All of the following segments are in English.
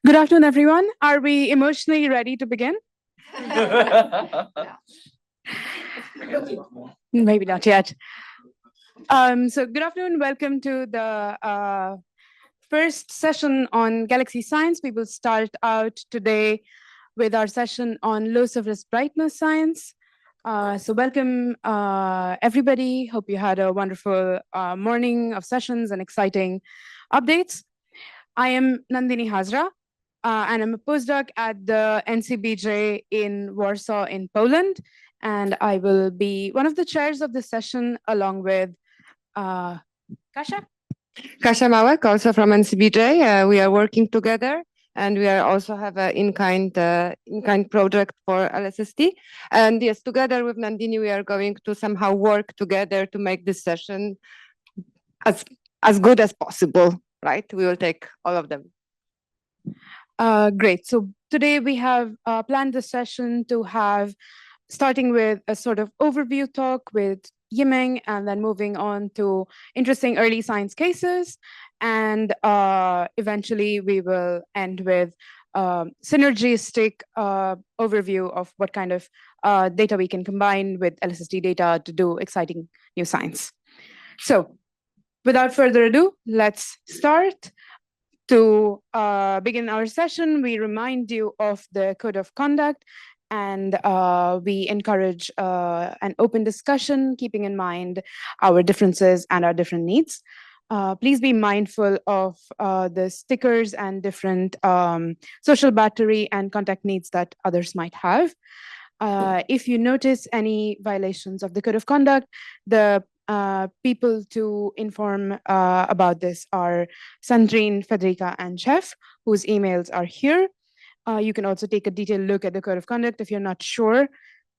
Good afternoon, everyone. Are we emotionally ready to begin? Maybe not yet. So, good afternoon. Welcome to the first session on Galaxy Science. We will start out today with our session on low surface brightness science. So, welcome everybody. Hope you had a wonderful morning of sessions and exciting updates. I am Nandini Hazra, and I'm a postdoc at the NCBJ in Warsaw, in Poland. And I will be one of the chairs of this session along with Kasia. Kasia Małek, also from NCBJ. We are working together, and we are also have an in-kind project for LSST. And yes, together with Nandini, we are going to somehow work together to make this session as good as possible. Right? We will take all of them. Great. So today we have planned the session to have, starting with a sort of overview talk with Yimeng, and then moving on to interesting early science cases. And eventually we will end with synergistic overview of what kind of data we can combine with LSST data to do exciting new science. So without further ado, let's start. To begin our session, we remind you of the code of conduct, and we encourage an open discussion, keeping in mind our differences and our different needs. Please be mindful of the stickers and different social battery and contact needs that others might have. If you notice any violations of the code of conduct, the people to inform about this are Sandrine, Federica, and Jeff, whose emails are here. You can also take a detailed look at the code of conduct if you're not sure.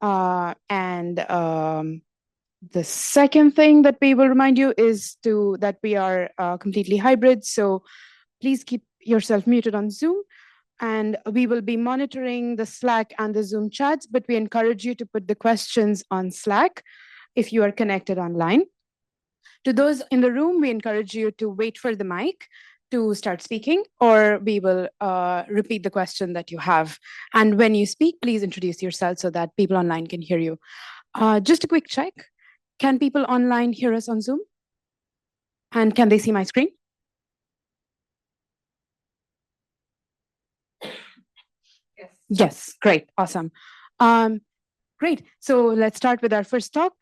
And the second thing that we will remind you is that we are completely hybrid. So please keep yourself muted on Zoom. And we will be monitoring the Slack and the Zoom chats, but we encourage you to put the questions on Slack if you are connected online. To those in the room, we encourage you to wait for the mic to start speaking, or we will repeat the question that you have. And when you speak, please introduce yourself so that people online can hear you. Just a quick check. Can people online hear us on Zoom? And can they see my screen? Yes, great, awesome. Great, so let's start with our first talk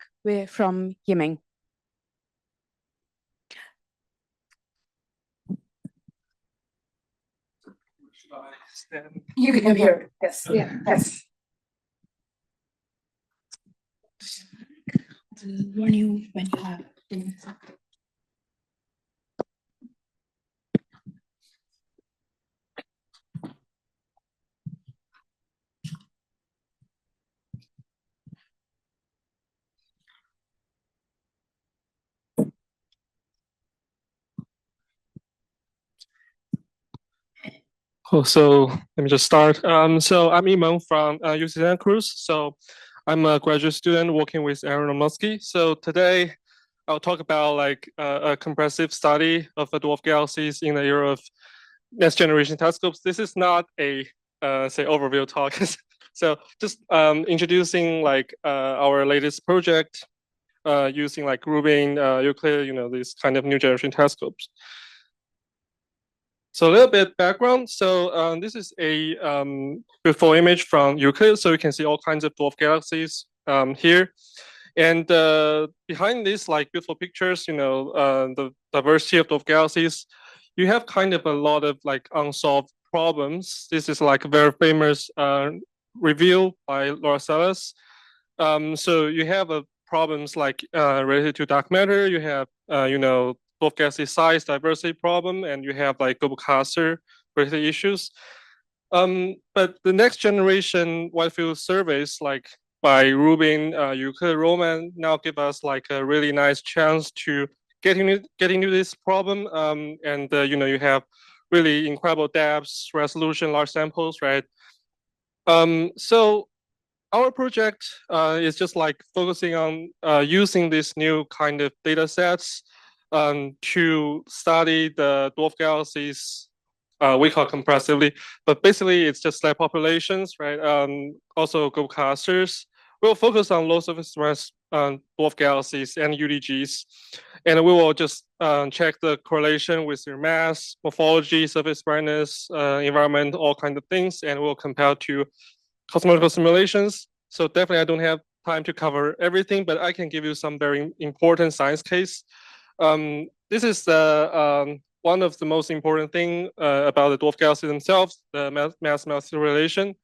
from Yimeng. You can come here, yes. Yeah. Yes. Warn you when you have things. Cool. So let me just start. So I'm Imeng from UC Santa Cruz. So I'm a graduate student working with Aaron Omelsky. So today I'll talk about like a comprehensive study of the dwarf galaxies in the era of next generation telescopes. This is not a say overview talk. So just introducing like our latest project using like Rubin, Euclid, these kind of new generation telescopes. So a little bit background. So this is a before image from Euclid. So you can see all kinds of dwarf galaxies here. And behind these like beautiful pictures, the diversity of dwarf galaxies, you have kind of a lot of like unsolved problems. This is like a very famous review by Laura Salas. So you have problems like related to dark matter. You have, dwarf galaxy size diversity problem, and you have like global cluster related issues. But the next generation wide field surveys, like by Rubin, Euclid, Roman, now give us like a really nice chance to get into this problem. And you have really incredible depths, resolution, large samples, right? So our project is just like focusing on using these new kind of data sets to study the dwarf galaxies we call compressively, but basically it's just like populations, right? Also group clusters. We'll focus on low surface mass dwarf galaxies and UDGs, and we will just check the correlation with your mass, morphology, surface brightness, environment, all kinds of things, and we'll compare to cosmological simulations. So definitely I don't have time to cover everything, but I can give you some very important science case. This is one of the most important thing about the dwarf galaxies themselves, the mass-mass relation.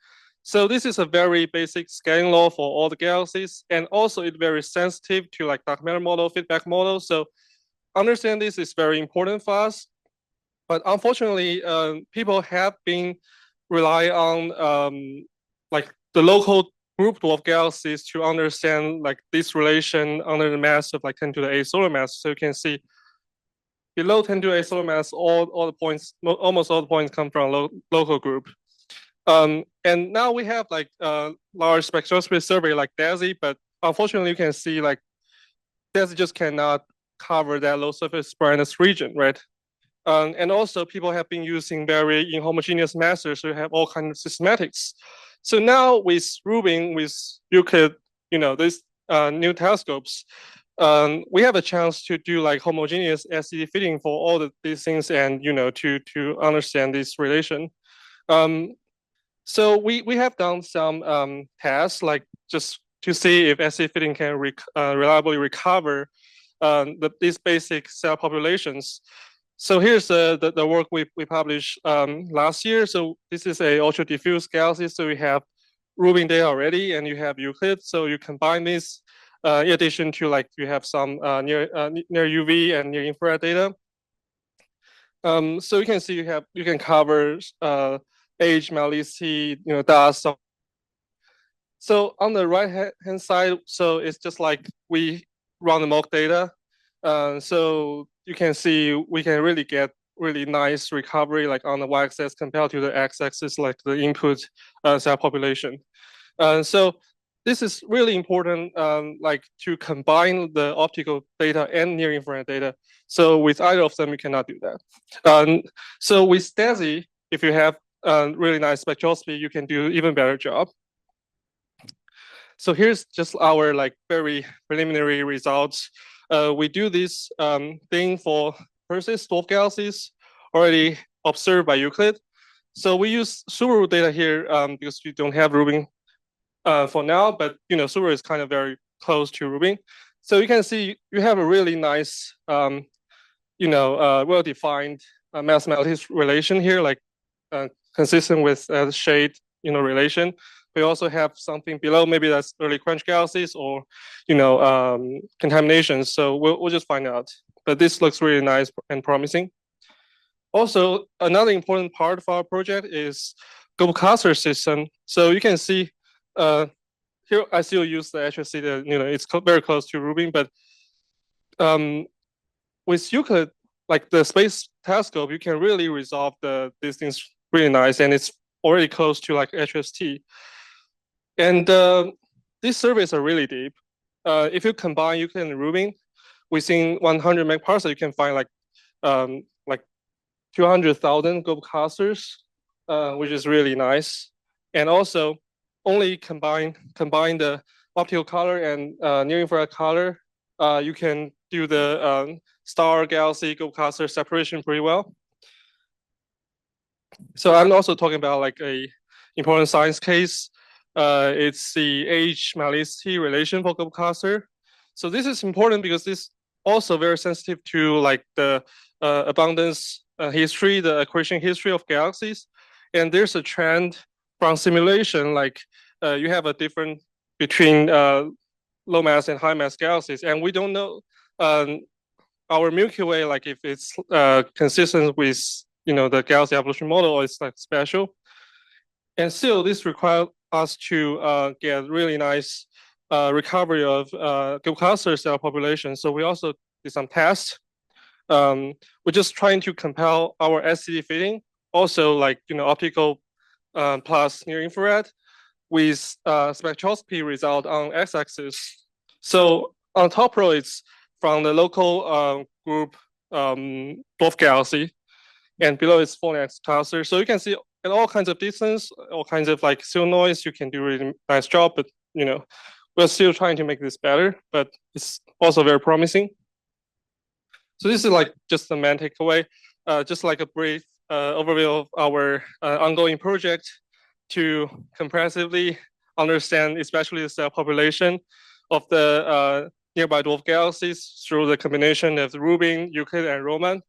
So this is a very basic scaling law for all the galaxies, and also it's very sensitive to like dark matter model, feedback model. So understand this is very important for us. But unfortunately, people have been rely on like the local group dwarf galaxies to understand like this relation under the mass of like 10 to the 8 solar mass. So you can see below 10 to the 8 solar mass, all the points, almost all the points come from local group. And now we have like large spectroscopy survey like DASI, but unfortunately you can see like DASI just cannot cover that low surface brightness region, right? And also people have been using very inhomogeneous masses, so you have all kinds of systematics. So now with Rubin, with Euclid, these new telescopes, we have a chance to do like homogeneous SCD fitting for all these things, and to understand this relation. So we have done some tests, like just to see if SCD fitting can reliably recover these basic cell populations. So here's the work we published last year. So this is a ultra diffuse galaxy. So we have Rubin data already, and you have Euclid. So you combine this in addition to like you have some near UV and near infrared data. So you can see you can cover age, metallicity, dust. So on the right hand side, so it's just like we run the mock data. So you can see we can really get really nice recovery like on the y-axis compared to the x-axis, like the input cell population. So this is really important, like to combine the optical data and near infrared data. So with either of them, you cannot do that. So with DASI, if you have really nice spectroscopy, you can do even better job. So here's just our like very preliminary results. We do this thing for Perseus dwarf galaxies already observed by Euclid. So we use Subaru data here because we don't have Rubin for now, but Subaru is kind of very close to Rubin. So you can see you have a really nice, well-defined mass-mass relation here, like consistent with the shade, relation. We also have something below, maybe that's early quench galaxies or, contaminations. So we'll just find out. But this looks really nice and promising. Also, another important part of our project is global cluster system. So you can see here I still use the HSC, it's very close to Rubin, but with Euclid, like the space telescope, you can really resolve these things really nice, and it's already close to like HST. And these surveys are really deep. If you combine Euclid and Rubin, within 100 megaparsec, you can find like 200,000 global clusters, which is really nice. And also, only combine the optical color and near infrared color, you can do the star galaxy global cluster separation pretty well. So I'm also talking about like a important science case. It's the age metallicity relation for global cluster. So this is important because this also very sensitive to like the abundance history, the accretion history of galaxies. And there's a trend from simulation, like you have a difference between low mass and high mass galaxies. And we don't know our Milky Way, like if it's consistent with the galaxy evolution model, or it's like special. And still, this requires us to get really nice recovery of global cluster cell population. So we also did some tests. We're just trying to compare our SCD fitting, also like optical plus near infrared, with spectroscopy result on x-axis. So on top row, it's from the local group dwarf galaxy. and below is full next cluster. So you can see at all kinds of distance, all kinds of like zero noise, you can do a really nice job, but we're still trying to make this better, but it's also very promising. So this is like just the main takeaway, just like a brief overview of our ongoing project to comprehensively understand, especially the cell population of the nearby dwarf galaxies through the combination of Rubin, Euclid, and Roman.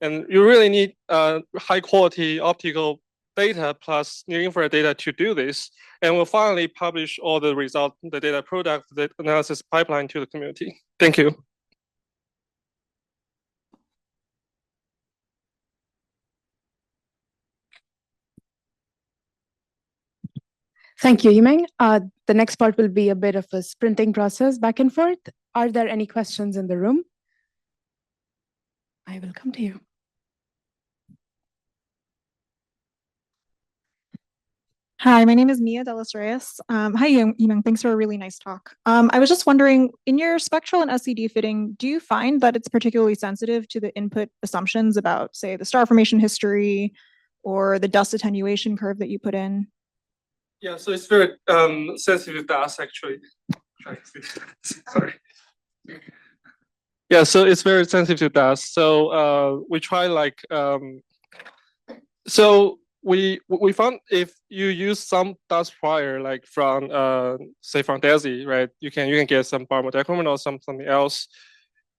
And you really need high quality optical data plus near infrared data to do this. And we'll finally publish all the results, the data product, the analysis pipeline to the community. Thank you. Thank you, Yimeng. The next part will be a bit of a sprinting process back and forth. Are there any questions in the room? I will come to you. Hi, my name is Mia Delas Reyes. Hi, Yimeng. Thanks for a really nice talk. I was just wondering, in your spectral and SED fitting, do you find that it's particularly sensitive to the input assumptions about, say, the star formation history or the dust attenuation curve that you put in? Yeah, so it's very sensitive to us, actually. Sorry. Yeah, so it's very sensitive to dust. So we try like so we found if you use some dust prior, like from say from DESI, right? You can get some barmodecromen or something else.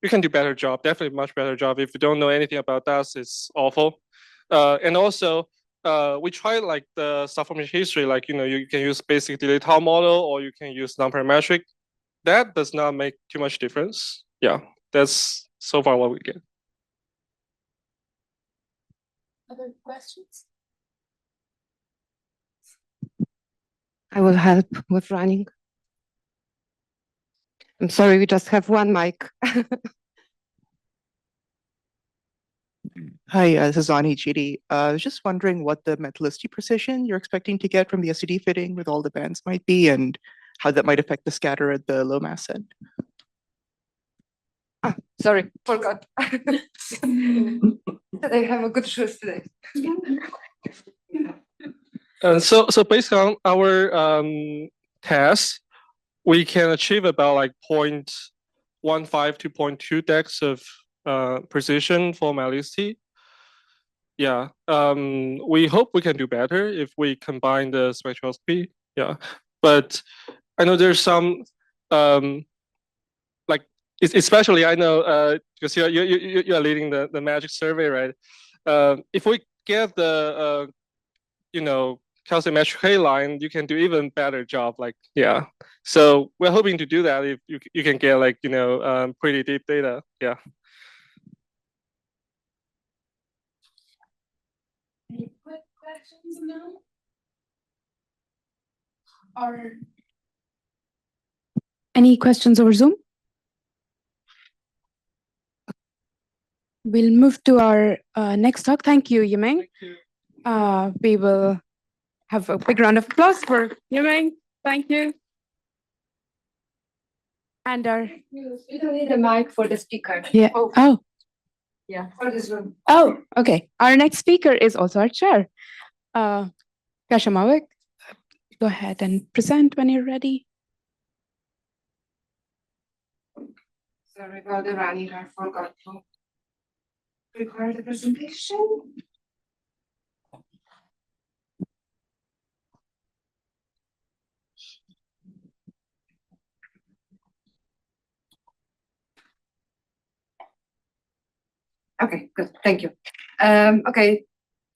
You can do better job, definitely much better job. If you don't know anything about dust, it's awful. And also we tried like the star formation history, like you can use basic delay tau model or you can use non-parametric. That does not make too much difference. Yeah, that's so far what we get. Other questions? I will help with running. I'm sorry, we just have one mic. Hi, this is Ani Chidi. I was just wondering what the metallicity precision you're expecting to get from the SED fitting with all the bands might be and how that might affect the scatter at the low mass end. Sorry, forgot. I have a good shoes today. So based on our tests, we can achieve about like 0.15 to 0.2 dex of precision for metallicity. Yeah, we hope we can do better if we combine the spectroscopy. Yeah, but I know there's some like especially I know because you are leading the magic survey, right? If we get the calcium metric K line, you can do even better job. Like yeah, so we're hoping to do that if you can get like pretty deep data. Yeah. Any quick questions now? Or any questions over Zoom? We'll move to our next talk. Thank you, Yimeng. Thank you. We will have a big round of applause for Yimeng. Thank you. And our You don't need a mic for the speaker. yeah. Oh. Yeah, for this room. Oh, okay. Our next speaker is also our chair. Kasia Małek, go ahead and present when you're ready. Sorry about the running, I forgot to prepare the presentation. Okay, good. Thank you. Okay,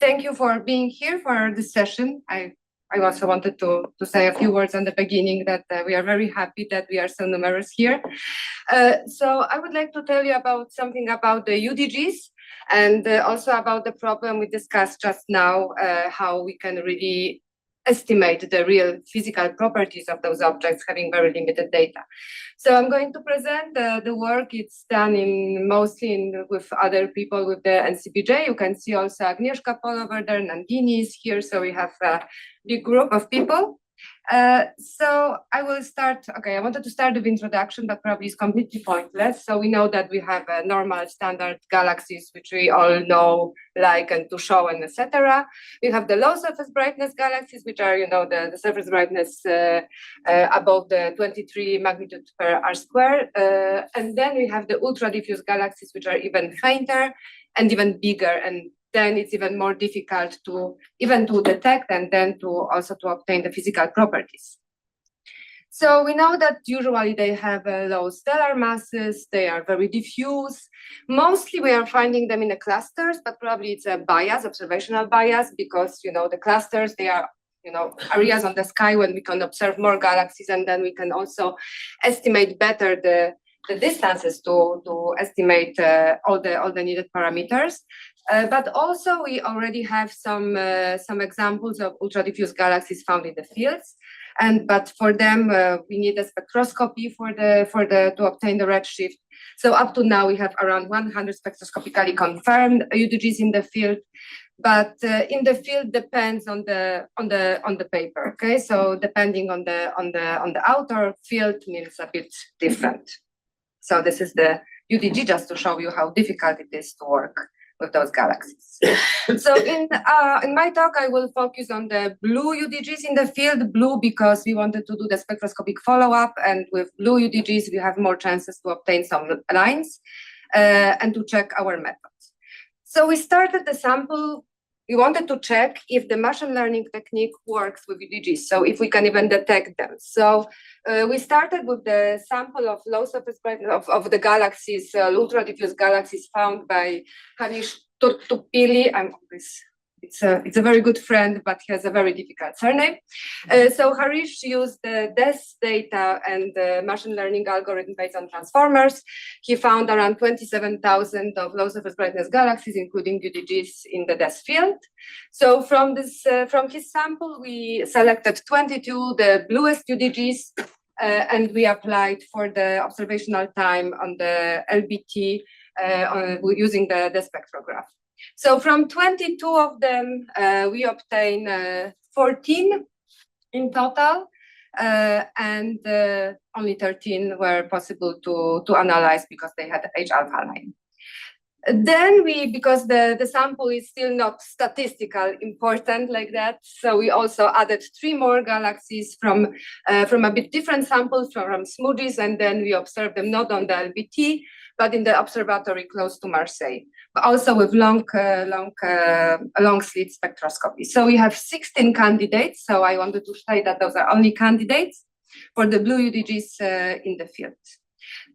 thank you for being here for this session. I also wanted to say a few words on the beginning that we are very happy that we are so numerous here. So I would like to tell you about something about the UDGs and also about the problem we discussed just now, how we can really estimate the real physical properties of those objects having very limited data. So I'm going to present the work. It's done mostly with other people with the NCBJ. You can see also Agnieszka Pol over there, Nandini is here. So we have a big group of people. So I will start. Okay, I wanted to start with introduction, but probably it's completely pointless. So we know that we have normal standard galaxies, which we all know, like, and to show, and etc. We have the low surface brightness galaxies, which are, the surface brightness above the 23 magnitude per R square. And then we have the ultra diffuse galaxies, which are even fainter and even bigger. And then it's even more difficult to detect and then also to obtain the physical properties. So we know that usually they have low stellar masses, they are very diffuse. Mostly we are finding them in the clusters, but probably it's a bias, observational bias, because the clusters, they are areas on the sky when we can observe more galaxies, and then we can also estimate better the distances to estimate all the needed parameters. But also we already have some examples of ultra diffuse galaxies found in the fields, but for them we need a spectroscopy to obtain the redshift. So up to now we have around 100 spectroscopically confirmed UDGs in the field, but in the field depends on the paper. Okay, so depending on the outer field means a bit different. So this is the UDG, just to show you how difficult it is to work with those galaxies. So in my talk, I will focus on the blue UDGs in the field. Blue because we wanted to do the spectroscopic follow-up, and with blue UDGs, we have more chances to obtain some lines and to check our methods. So we started the sample. We wanted to check if the machine learning technique works with UDGs, so if we can even detect them. So we started with the sample of low surface brightness of the galaxies, ultra diffuse galaxies found by Harish Tupili. It's a very good friend, but he has a very difficult surname. So Harish used the DES data and the machine learning algorithm based on transformers. He found around 27,000 of low surface brightness galaxies, including UDGs in the DES field. So from his sample, we selected 22, the bluest UDGs, and we applied for the observational time on the LBT using the spectrograph. So from 22 of them, we obtained 14 in total, and only 13 were possible to analyze because they had H-alpha line. Then because the sample is still not statistical important like that, so we also added 3 more galaxies from a bit different samples from smoothies, and then we observed them not on the LBT, but in the observatory close to Marseille, but also with long slit spectroscopy. So we have 16 candidates. So I wanted to say that those are only candidates for the blue UDGs in the field.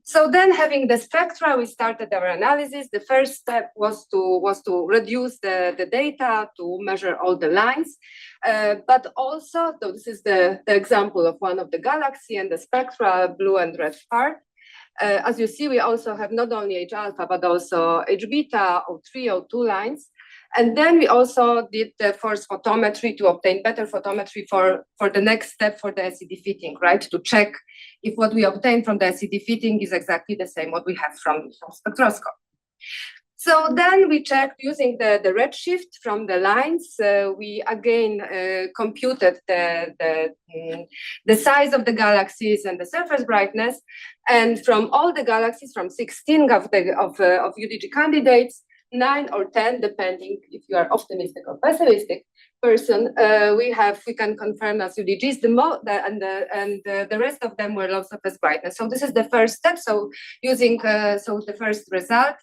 So then, having the spectra, we started our analysis. The first step was to reduce the data to measure all the lines, but also, so this is the example of one of the galaxy and the spectra, blue and red part. As you see, we also have not only H-alpha, but also H-beta, O3, O2 lines. And then we also did the force photometry to obtain better photometry for the next step for the SED fitting, right? To check if what we obtain from the SED fitting is exactly the same what we have from spectroscopy. So then we checked using the redshift from the lines. We again computed the size of the galaxies and the surface brightness. And from all the galaxies, from 16 of UDG candidates, 9 or 10, depending if you are optimistic or pessimistic person, we can confirm as UDGs the rest of them were low surface brightness. So this is the first step. So using the first result,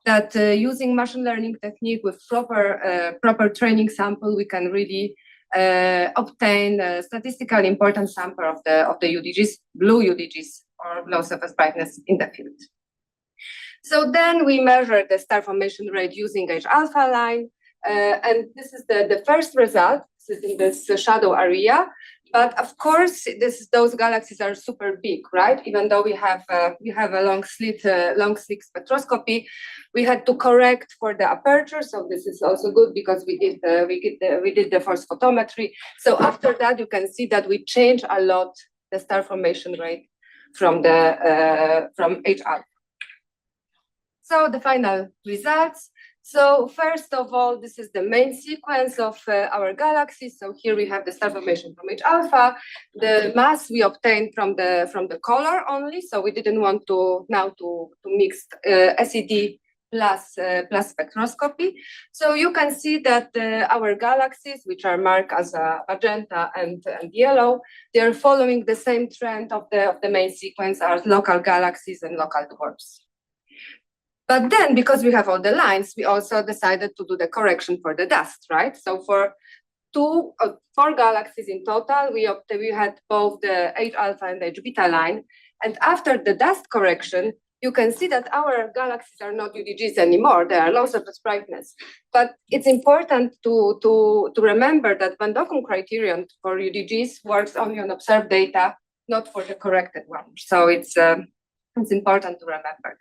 that using machine learning technique with proper training sample, we can really obtain a statistically important sample of the UDGs, blue UDGs, or low surface brightness in the field. So then we measured the star formation rate using H-alpha line, and this is the first result. This is in this shadow area. But of course, those galaxies are super big, right? Even though we have a long slit spectroscopy, we had to correct for the aperture. So this is also good because we did the force photometry. So after that, you can see that we change a lot the star formation rate from H-alpha. So the final results. So first of all, this is the main sequence of our galaxy. So here we have the star formation from H alpha. The mass we obtained from the color only. So we didn't want to mix SED plus spectroscopy. So you can see that our galaxies, which are marked as magenta and yellow, they are following the same trend of the main sequence as local galaxies and local dwarfs. But then, because we have all the lines, we also decided to do the correction for the dust, right? So for 4 galaxies in total, we had both the H alpha and H beta line. And after the dust correction, you can see that our galaxies are not UDGs anymore. They are low surface brightness. But it's important to remember that Van Dokkum criterion for UDGs works only on observed data, not for the corrected one. So it's important to remember that.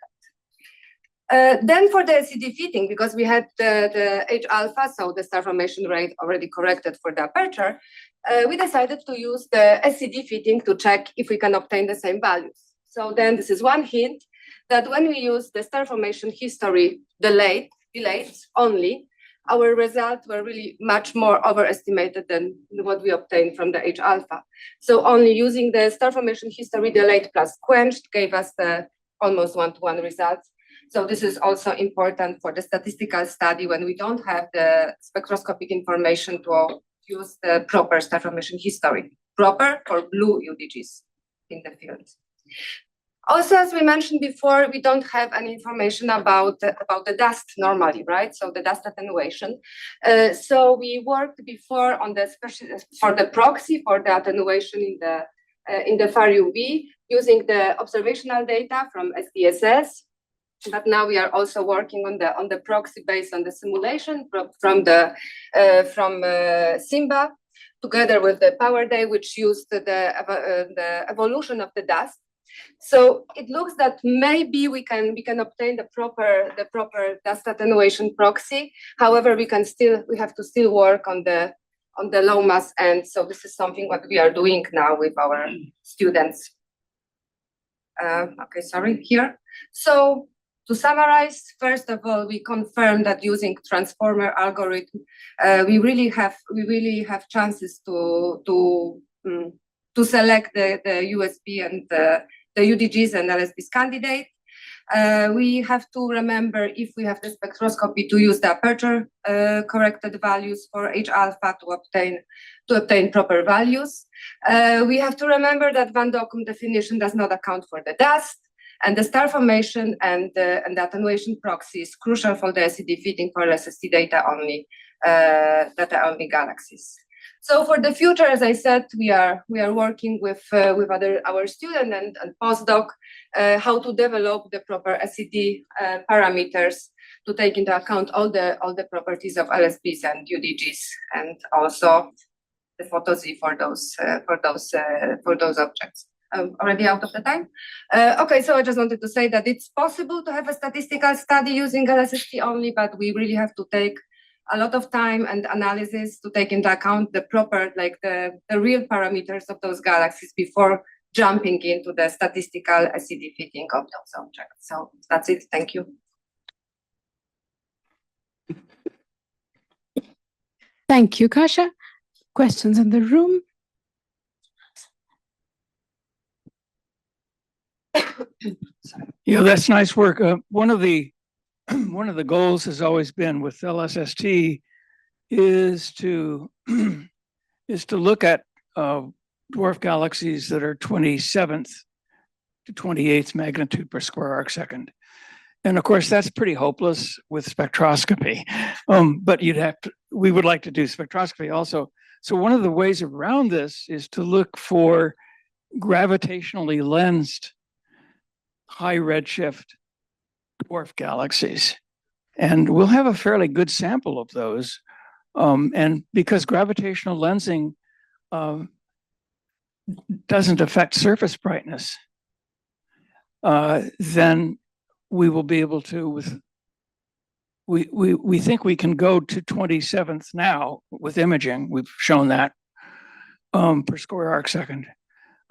Then for the SED fitting, because we had the H alpha, so the star formation rate already corrected for the aperture, we decided to use the SED fitting to check if we can obtain the same values. So then this is one hint that when we use the star formation history delayed only, our results were really much more overestimated than what we obtained from the H alpha. So only using the star formation history delayed plus quenched gave us the almost one-to-one results. So this is also important for the statistical study when we don't have the spectroscopic information to use the proper star formation history, proper for blue UDGs in the field. Also, as we mentioned before, we don't have any information about the dust normally, right? So the dust attenuation. So we worked before on for the proxy for the attenuation in the far UV using the observational data from SDSS. But now we are also working on the proxy based on the simulation from SIMBA, together with the Power Day, which used the evolution of the dust. So it looks that maybe we can obtain the proper dust attenuation proxy. However, we have to still work on the low mass end. So this is something what we are doing now with our students. Here. So to summarize, first of all, we confirm that using transformer algorithm, we really have chances to select the USB and the UDGs and LSBs candidate. We have to remember, if we have the spectroscopy, to use the aperture corrected values for H alpha to obtain proper values. We have to remember that Van Dokkum definition does not account for the dust, and the star formation and the attenuation proxy is crucial for the SED fitting for SST data only galaxies. So for the future, as I said, we are working with our student and postdoc how to develop the proper SED parameters to take into account all the properties of LSBs and UDGs, and also the photo Z for those objects. Already out of the time. Okay, so I just wanted to say that it's possible to have a statistical study using LSST only, but we really have to take a lot of time and analysis to take into account the proper, like the real parameters of those galaxies before jumping into the statistical SED fitting of those objects. So that's it. Thank you. Thank you, Kasia. Questions in the room? Yeah, that's nice work. One of the goals has always been with LSST is to look at dwarf galaxies that are 27th to 28th magnitude per square arc second. And of course, that's pretty hopeless with spectroscopy. But we would like to do spectroscopy also. So one of the ways around this is to look for gravitationally lensed high redshift dwarf galaxies. And we'll have a fairly good sample of those. And because gravitational lensing doesn't affect surface brightness, then we will be able to, we think we can go to 27th now with imaging. We've shown that per square arc second.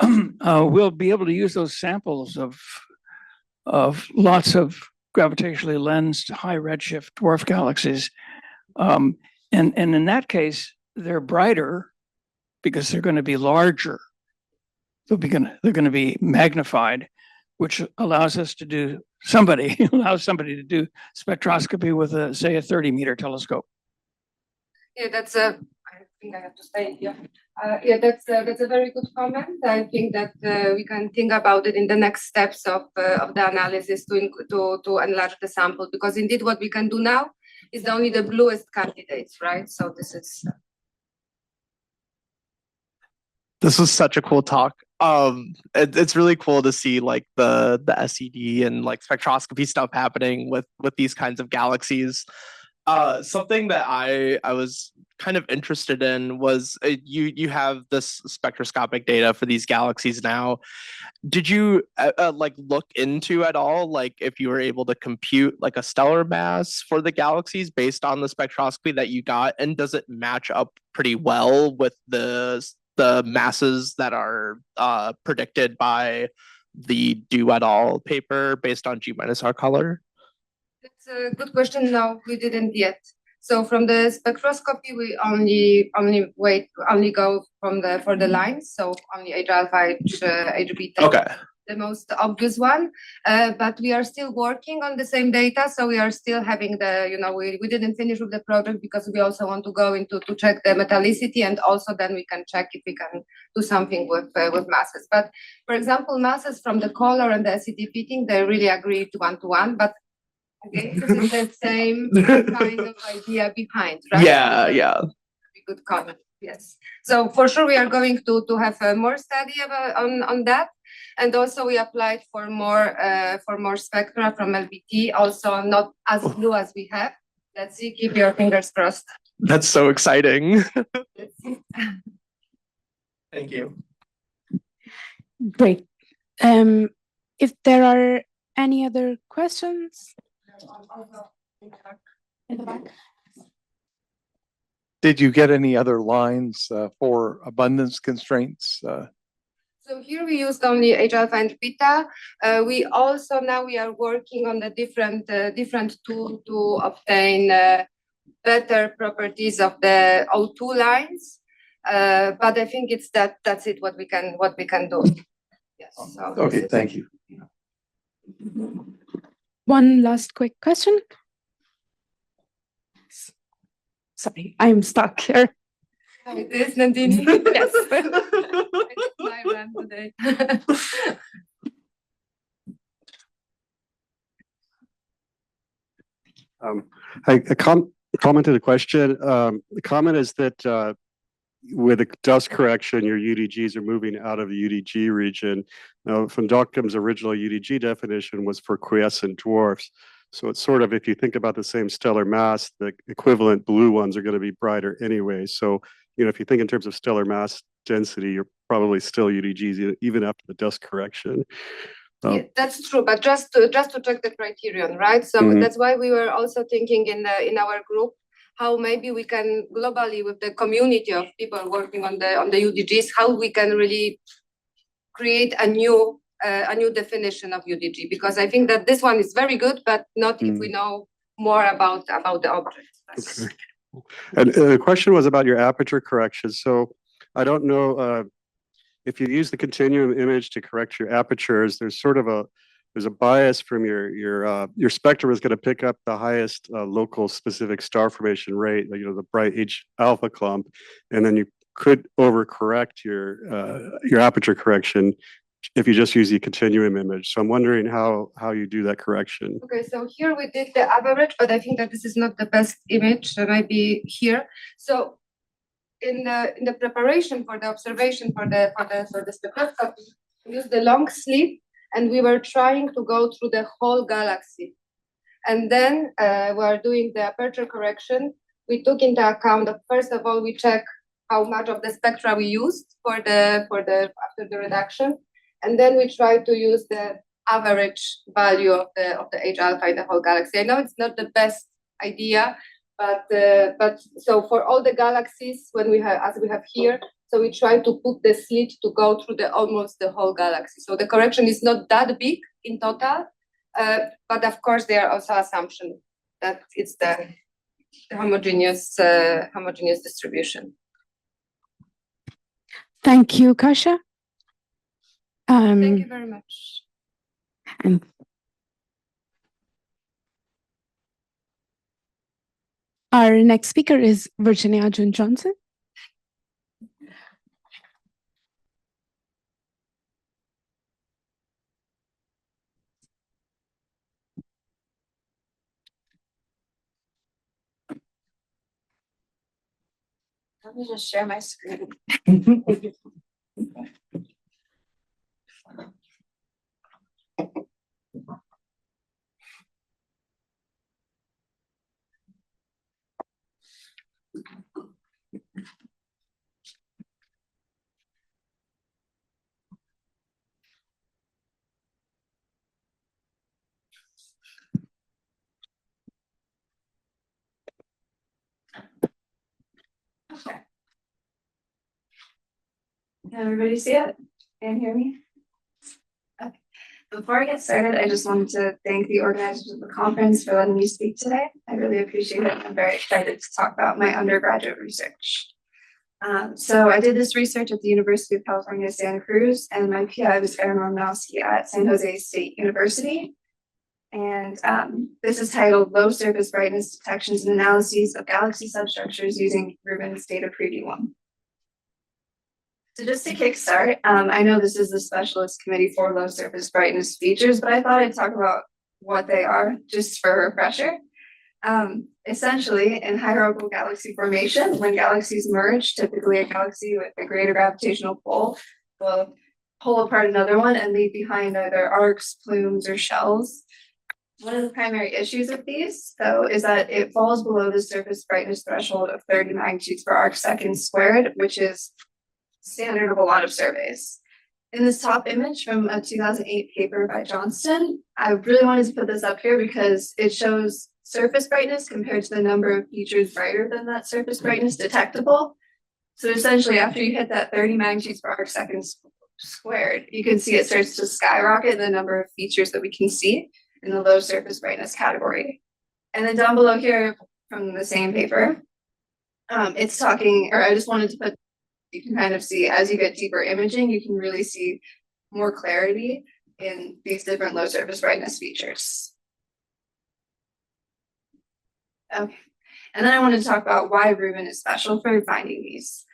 We'll be able to use those samples of lots of gravitationally lensed high redshift dwarf galaxies. And in that case, they're brighter because they're going to be larger. They're going to be magnified, which allows us to do allows somebody to do spectroscopy with say a 30-meter telescope. Yeah, that's a. I think I have to stay here. Yeah, that's a very good comment. I think that we can think about it in the next steps of the analysis to enlarge the sample, because indeed what we can do now is only the bluest candidates, right? So this is. This was such a cool talk. It's really cool to see like the SED and like spectroscopy stuff happening with these kinds of galaxies. Something that I was kind of interested in was you have this spectroscopic data for these galaxies now. Did you like look into at all like if you were able to compute like a stellar mass for the galaxies based on the spectroscopy that you got, and does it match up pretty well with the masses that are predicted by the Du et al. Paper based on G minus R color? That's a good question. No, we didn't yet. So from the spectroscopy, we only go for the lines. So only H alpha, H beta. Okay. The most obvious one, but we are still working on the same data. So we are still having we didn't finish with the project because we also want to go into to check the metallicity, and also then we can check if we can do something with masses. But for example, masses from the color and the SED fitting, they really agree to one, but again, this is the same kind of idea behind, right? Yeah. Good comment. Yes. So for sure, we are going to have more study on that. And also we applied for more spectra from LBT, also not as blue as we have. Let's see, keep your fingers crossed. That's so exciting. Thank you. Great. If there are any other questions? In the back. Did you get any other lines for abundance constraints? So here we used only H alpha and beta. We also now we are working on the different tool to obtain better properties of the O2 lines. But I think that's it what we can do. Yes. So Okay, thank you. One last quick question. Sorry, I'm stuck here. It is, Nandini. Yes. It's my run today. Commented a question. The comment is that with a dust correction, your UDGs are moving out of the UDG region. Now, von Dockum's original UDG definition was for quiescent dwarfs. So it's sort of, if you think about the same stellar mass, the equivalent blue ones are going to be brighter anyway. So, if you think in terms of stellar mass density, you're probably still UDGs even after the dust correction. Yeah, that's true, but just to check the criterion, right? So that's why we were also thinking in our group how maybe we can globally with the community of people working on the UDGs, how we can really create a new definition of UDG, because I think that this one is very good, but not if we know more about the object. Okay. And the question was about your aperture correction. So I don't know if you use the continuum image to correct your apertures, there's sort of a bias from your spectrum is going to pick up the highest local specific star formation rate, the bright H alpha clump, and then you could overcorrect your aperture correction if you just use the continuum image. So I'm wondering how you do that correction. Okay, so here we did the average, but I think that this is not the best image. Maybe here. So in the preparation for the observation for the spectroscopy, we used the long slit, and we were trying to go through the whole galaxy. And then we are doing the aperture correction. We took into account that first of all we check how much of the spectra we used for the after the reduction, and then we try to use the average value of the H alpha in the whole galaxy. I know it's not the best idea, but so for all the galaxies, when we have, as we have here, so we try to put the slit to go through almost the whole galaxy. So the correction is not that big in total, But of course, there are also assumptions that it's the homogeneous distribution. Thank you, Kasia. Thank you very much. And our next speaker is Virginia June Johnson. Let me just share my screen. Okay. Can everybody see it? Can hear me? Okay. Before I get started, I just wanted to thank the organizers of the conference for letting me speak today. I really appreciate it. I'm very excited to talk about my undergraduate research. So I did this research at the University of California, Santa Cruz, and my PI was Aaron Romanowski at San Jose State University. And this is titled Low Surface Brightness Detections and Analyses of Galaxy Substructures Using Rubin's Data Preview 1. So just to kickstart, I know this is the specialist committee for low surface brightness features, but I thought I'd talk about what they are just for a refresher. Essentially, in hierarchical galaxy formation, when galaxies merge, typically a galaxy with a greater gravitational pull will pull apart another one and leave behind either arcs, plumes, or shells. One of the primary issues of these, though, is that it falls below the surface brightness threshold of 30 magnitudes per arc second squared, which is standard of a lot of surveys. In this top image from a 2008 paper by Johnston, I really wanted to put this up here because it shows surface brightness compared to the number of features brighter than that surface brightness detectable. So essentially, after you hit that 30 magnitudes per arc second squared, you can see it starts to skyrocket the number of features that we can see in the low surface brightness category. And then down below here from the same paper, it's talking, or I just wanted to put, you can kind of see as you get deeper imaging, you can really see more clarity in these different low surface brightness features. Okay, and then I wanted to talk about why Rubin is special for finding these.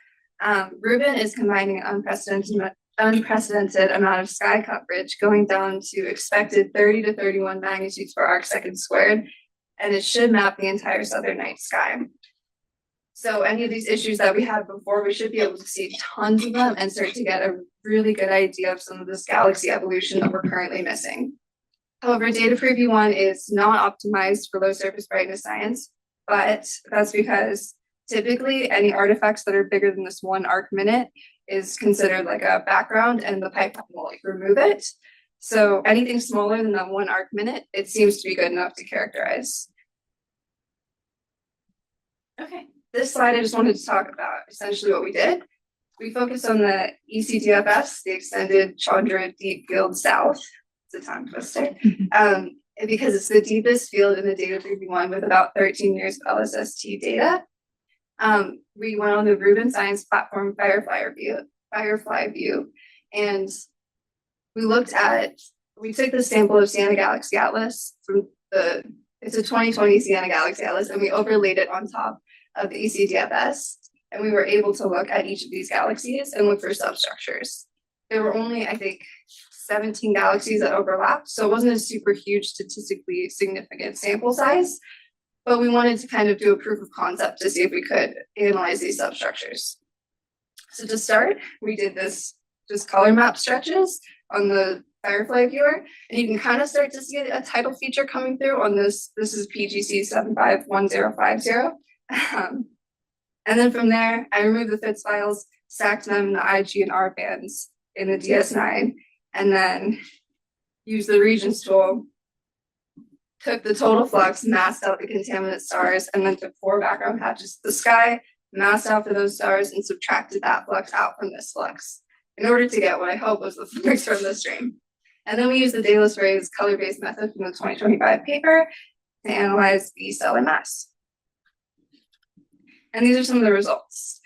Rubin is combining unprecedented amount of sky coverage going down to expected 30 to 31 magnitudes per arc second squared, and it should map the entire southern night sky. So any of these issues that we had before, we should be able to see tons of them and start to get a really good idea of some of this galaxy evolution that we're currently missing. However, Data Preview 1 is not optimized for low surface brightness science, but that's because typically any artifacts that are bigger than this 1 arc minute is considered like a background and the pipeline will like remove it. So anything smaller than that 1 arc minute, it seems to be good enough to characterize. Okay, this slide I just wanted to talk about essentially what we did. We focused on the ECDFS, the Extended Chandra Deep Field South. It's a tongue twister. Because it's the deepest field in the Data Preview 1 with about 13 years of LSST data. We went on the Rubin Science Platform Firefly view, and we took the sample of Siena Galaxy Atlas from it's a 2020 Siena Galaxy Atlas, and we overlaid it on top of the ECDFS, and we were able to look at each of these galaxies and look for substructures. There were only, I think, 17 galaxies that overlapped, so it wasn't a super huge statistically significant sample size, but we wanted to kind of do a proof of concept to see if we could analyze these substructures. So to start, we did this just color map stretches on the Firefly viewer, and you can kind of start to see a title feature coming through on this. This is PGC 751050. And then from there, I removed the FITS files, stacked them in the IG and R bands in the DS9, and then used the regions tool, took the total flux, masked out the contaminant stars, and then took 4 background patches to the sky, masked out for those stars, and subtracted that flux out from this flux in order to get what I hope was the flux from the stream. And then we use the De Los Reyes color-based method from the 2025 paper to analyze the stellar mass. And these are some of the results.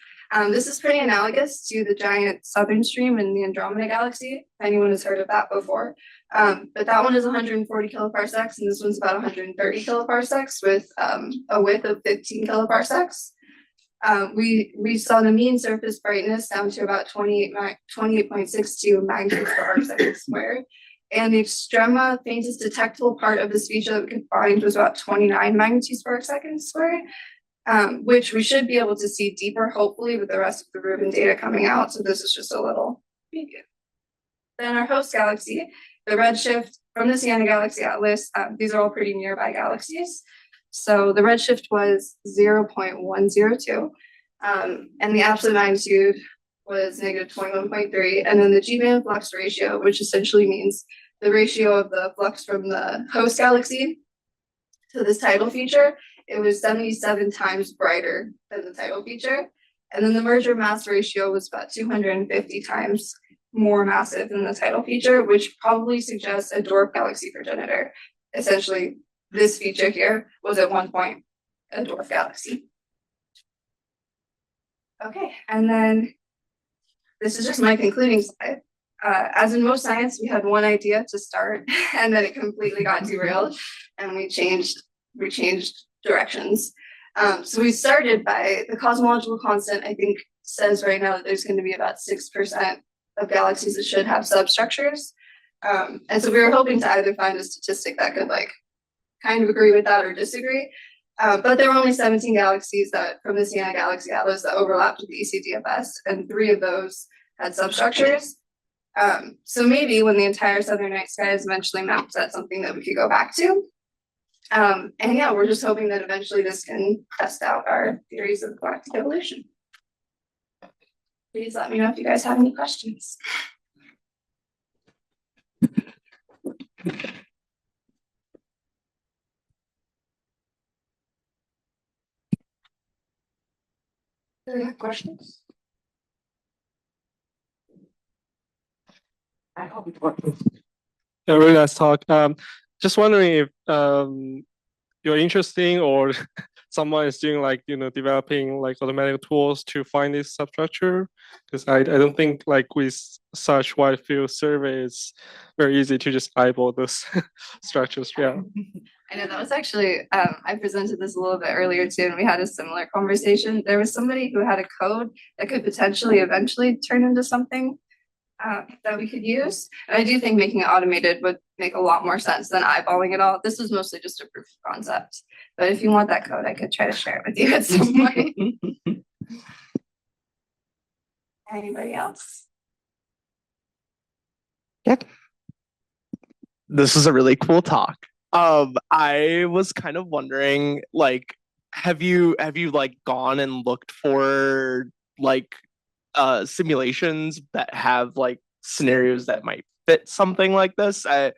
This is pretty analogous to the giant southern stream in the Andromeda Galaxy, if anyone has heard of that before. But that one is 140 kiloparsecs, and this one's about 130 kiloparsecs with a width of 15 kiloparsecs. We saw the mean surface brightness down to about 28.62 magnitudes per arcsecond squared. And the extrema faintest detectable part of this feature that we could find was about 29 magnitudes per arcsecond squared. Which we should be able to see deeper, hopefully, with the rest of the Rubin data coming out. So this is just a little preview. Then our host galaxy, the redshift from the Siena Galaxy Atlas, these are all pretty nearby galaxies. So the redshift was 0.102, and the absolute magnitude was negative 21.3. And then the G-band flux ratio, which essentially means the ratio of the flux from the host galaxy to this tidal feature, it was 77 times brighter than the tidal feature. And then the merger mass ratio was about 250 times more massive than the tidal feature, which probably suggests a dwarf galaxy progenitor. Essentially, this feature here was at one point a dwarf galaxy. Okay, and then this is just my concluding slide. As in most science, we had one idea to start, and then it completely got derailed, and we changed directions. So we started by the cosmological constant, I think, says right now that there's going to be about 6% of galaxies that should have substructures. And so we were hoping to either find a statistic that could like kind of agree with that or disagree. But there were only 17 galaxies that from the Siena Galaxy Atlas that overlapped with the ECDFS, and 3 of those had substructures. So maybe when the entire southern night sky is eventually mapped, that's something that we could go back to. And yeah, we're just hoping that eventually this can test out our theories of galactic evolution. Please let me know if you guys have any questions. Any questions? I hope it works. Yeah, really nice talk. Just wondering if you're interesting or someone is doing like developing like automatic tools to find this substructure, because I don't think like with such wide field survey it's very easy to just eyeball those structures. Yeah. I know that was actually I presented this a little bit earlier too, and we had a similar conversation. There was somebody who had a code that could potentially eventually turn into something that we could use. And I do think making it automated would make a lot more sense than eyeballing it all. This was mostly just a proof of concept. But if you want that code, I could try to share it with you at some point. Anybody else? Yep. This is a really cool talk. I was kind of wondering, like, have you like gone and looked for like simulations that have like scenarios that might fit something like this? I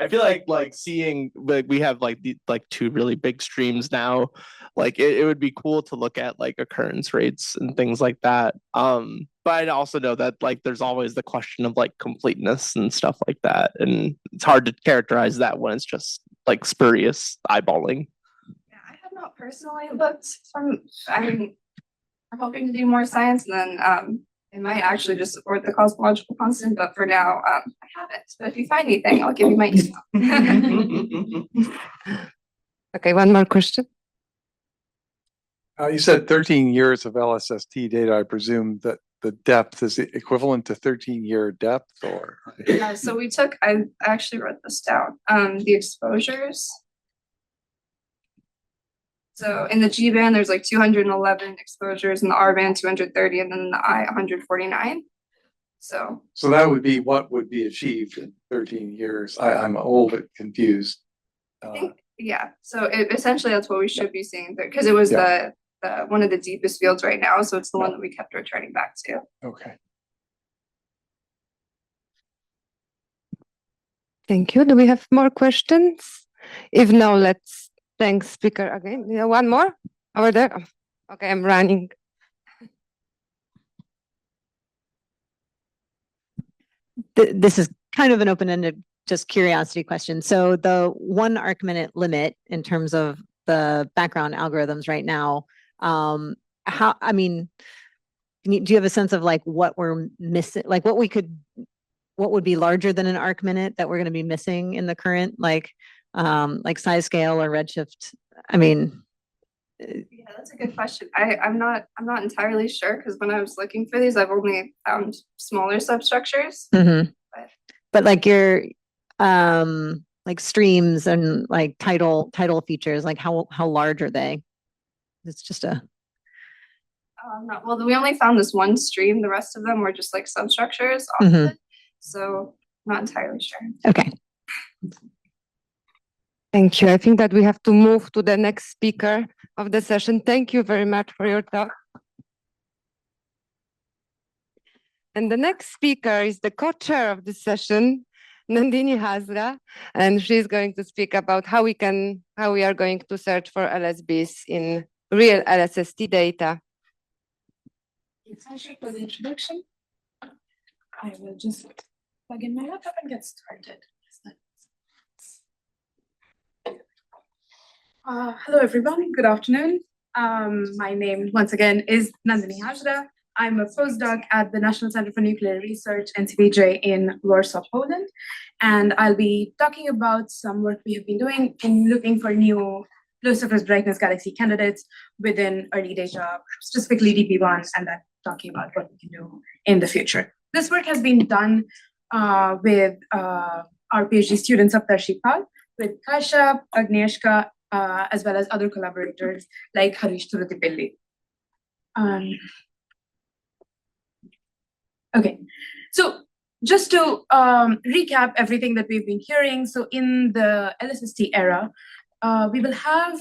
feel like seeing like we have like the like 2 really big streams now, like it would be cool to look at like occurrence rates and things like that. But I also know that like there's always the question of like completeness and stuff like that, and it's hard to characterize that when it's just like spurious eyeballing. Yeah, I have not personally looked from. I'm hoping to do more science, and then it might actually just support the cosmological constant. But for now, I haven't. But if you find anything, I'll give you my email. Okay, one more question. You said 13 years of LSST data. I presume that the depth is equivalent to 13-year depth, or? Yeah, so we took, I actually wrote this down, the exposures. So in the G band, there's like 211 exposures, in the R band, 230, and then in the I, 149. So that would be what would be achieved in 13 years. I'm a little bit confused. I think, yeah, so essentially that's what we should be seeing there, because it was the one of the deepest fields right now, so it's the one that we kept returning back to. Okay. Thank you. Do we have more questions? If no, let's thank speaker again. Yeah, one more over there. Okay, I'm running. This is kind of an open-ended just curiosity question. So the 1 arc minute limit in terms of the background algorithms right now, how, I mean, do you have a sense of like what we're missing, like what would be larger than an arc minute that we're going to be missing in the current, like size scale or redshift? I mean, Yeah, that's a good question. I'm not entirely sure because when I was looking for these, I've only found smaller substructures. but like your like streams and like tidal features, like how large are they? It's just a well, we only found this one stream. The rest of them were just like substructures. So not entirely sure. Okay. Thank you. I think that we have to move to the next speaker of the session. Thank you very much for your talk. And the next speaker is the co-chair of this session, Nandini Hazra, and she's going to speak about how we are going to search for LSBs in real LSST data. Thank you for the introduction. I will just plug in my laptop and get started. Hello, everyone. Good afternoon. My name, once again, is Nandini Hazra. I'm a postdoc at the National Center for Nuclear Research, NCBJ, in Warsaw, Poland. And I'll be talking about some work we have been doing in looking for new low surface brightness galaxy candidates within early data, specifically DP1, and then talking about what we can do in the future. This work has been done with our PhD students up there, Shipal, with Kasia, Agnieszka, as well as other collaborators like Harish Turutipilli. Okay, so just to recap everything that we've been hearing, so in the LSST era, we will have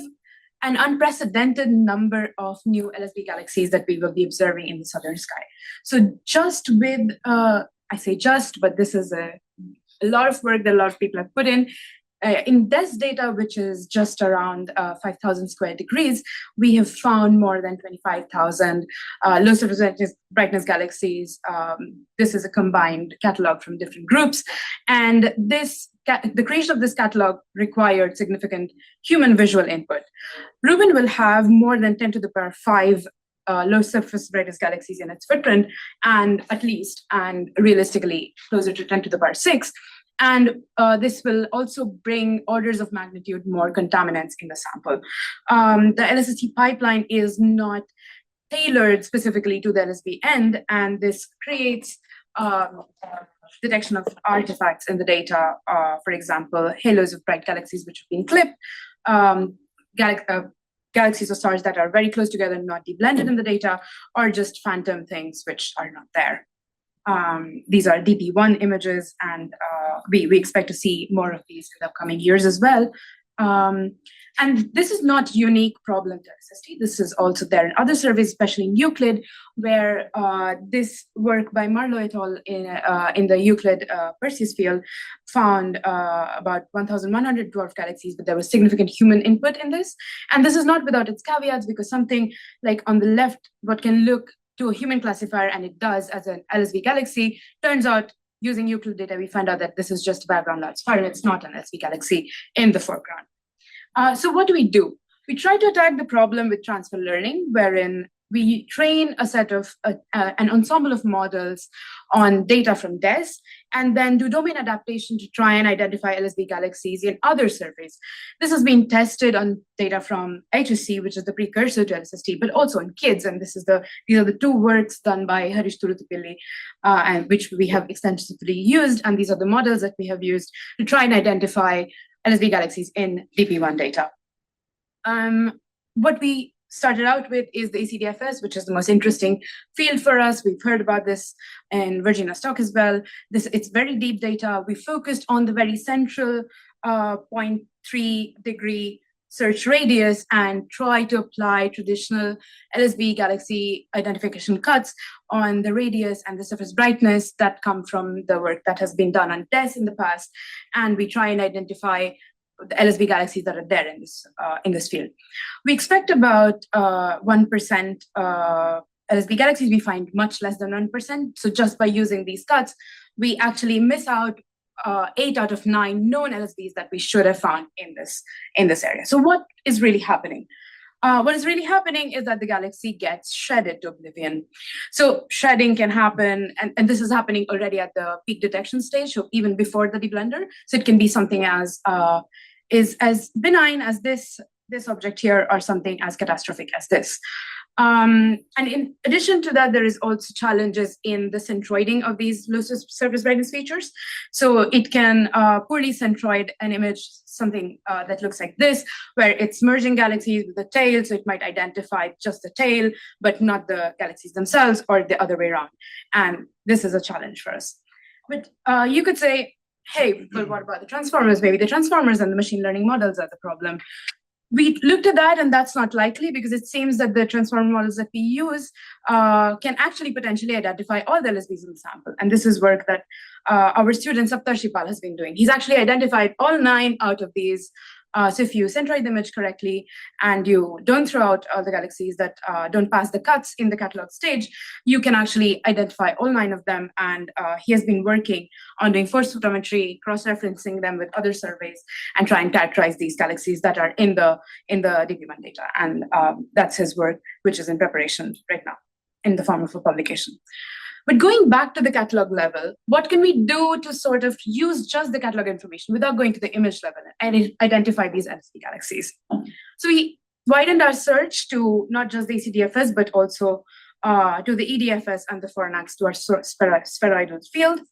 an unprecedented number of new LSB galaxies that we will be observing in the southern sky. So just with, I say just, but this is a lot of work that a lot of people have put in DES data, which is just around 5,000 square degrees, we have found more than 25,000 low surface brightness galaxies. This is a combined catalog from different groups. And the creation of this catalog required significant human visual input. Rubin will have more than 10 to the power 5 low surface brightness galaxies in its footprint, and realistically closer to 10 to the power 6. And this will also bring orders of magnitude more contaminants in the sample. The LSST pipeline is not tailored specifically to the LSB end, and this creates detection of artifacts in the data, for example, halos of bright galaxies which have been clipped, galaxies or stars that are very close together, not deblended in the data, or just phantom things which are not there. These are DP1 images, and we expect to see more of these in the upcoming years as well. And this is not a unique problem to LSST. This is also there in other surveys, especially in Euclid, where this work by Marlowe et al. In the Euclid Perseus field found about 1,100 dwarf galaxies, but there was significant human input in this. And this is not without its caveats, because something like on the left, what can look to a human classifier, and it does as an LSV galaxy, turns out using Euclid data, we find out that this is just a background large star, and it's not an LSV galaxy in the foreground. So what do? We try to attack the problem with transfer learning, wherein we train a set of an ensemble of models on data from DES, and then do domain adaptation to try and identify LSB galaxies in other surveys. This has been tested on data from HSC, which is the precursor to LSST, but also in kids. And these are the two works done by Harish Turutipilli, and which we have extensively used. And these are the models that we have used to try and identify LSB galaxies in DP1 data. What we started out with is the ECDFS, which is the most interesting field for us. We've heard about this in Virginia's talk as well. It's very deep data. We focused on the very central 0.3 degree search radius and try to apply traditional LSB galaxy identification cuts on the radius and the surface brightness that come from the work that has been done on DES in the past. And we try and identify the LSB galaxies that are there in this field. We expect about 1% LSB galaxies. We find much less than 1%. So just by using these cuts, we actually miss out 8 out of 9 known LSBs that we should have found in this area. So what is really happening? What is really happening is that the galaxy gets shredded to oblivion. So shredding can happen, and this is happening already at the peak detection stage, so even before the deblender. So it can be something as is as benign as this object here, or something as catastrophic as this. And in addition to that, there is also challenges in the centroiding of these low surface brightness features. So it can poorly centroid an image, something that looks like this, where it's merging galaxies with the tail, so it might identify just the tail, but not the galaxies themselves, or the other way around. And this is a challenge for us. But you could say, hey, but what about the transformers? Maybe the transformers and the machine learning models are the problem. We looked at that, and that's not likely, because it seems that the transformer models that we use can actually potentially identify all the LSBs in the sample. And this is work that our student Saptarshipal has been doing. He's actually identified all 9 out of these. So if you centroid the image correctly and you don't throw out all the galaxies that don't pass the cuts in the catalog stage, you can actually identify all 9 of them. And he has been working on doing force photometry, cross-referencing them with other surveys, and try and characterize these galaxies that are in the DP1 data. And that's his work, which is in preparation right now in the form of a publication. But going back to the catalog level, what can we do to sort of use just the catalog information without going to the image level and identify these LSB galaxies? So we widened our search to not just the ECDFS, but also to the EDFS and the Fornax, to our spheroidal field.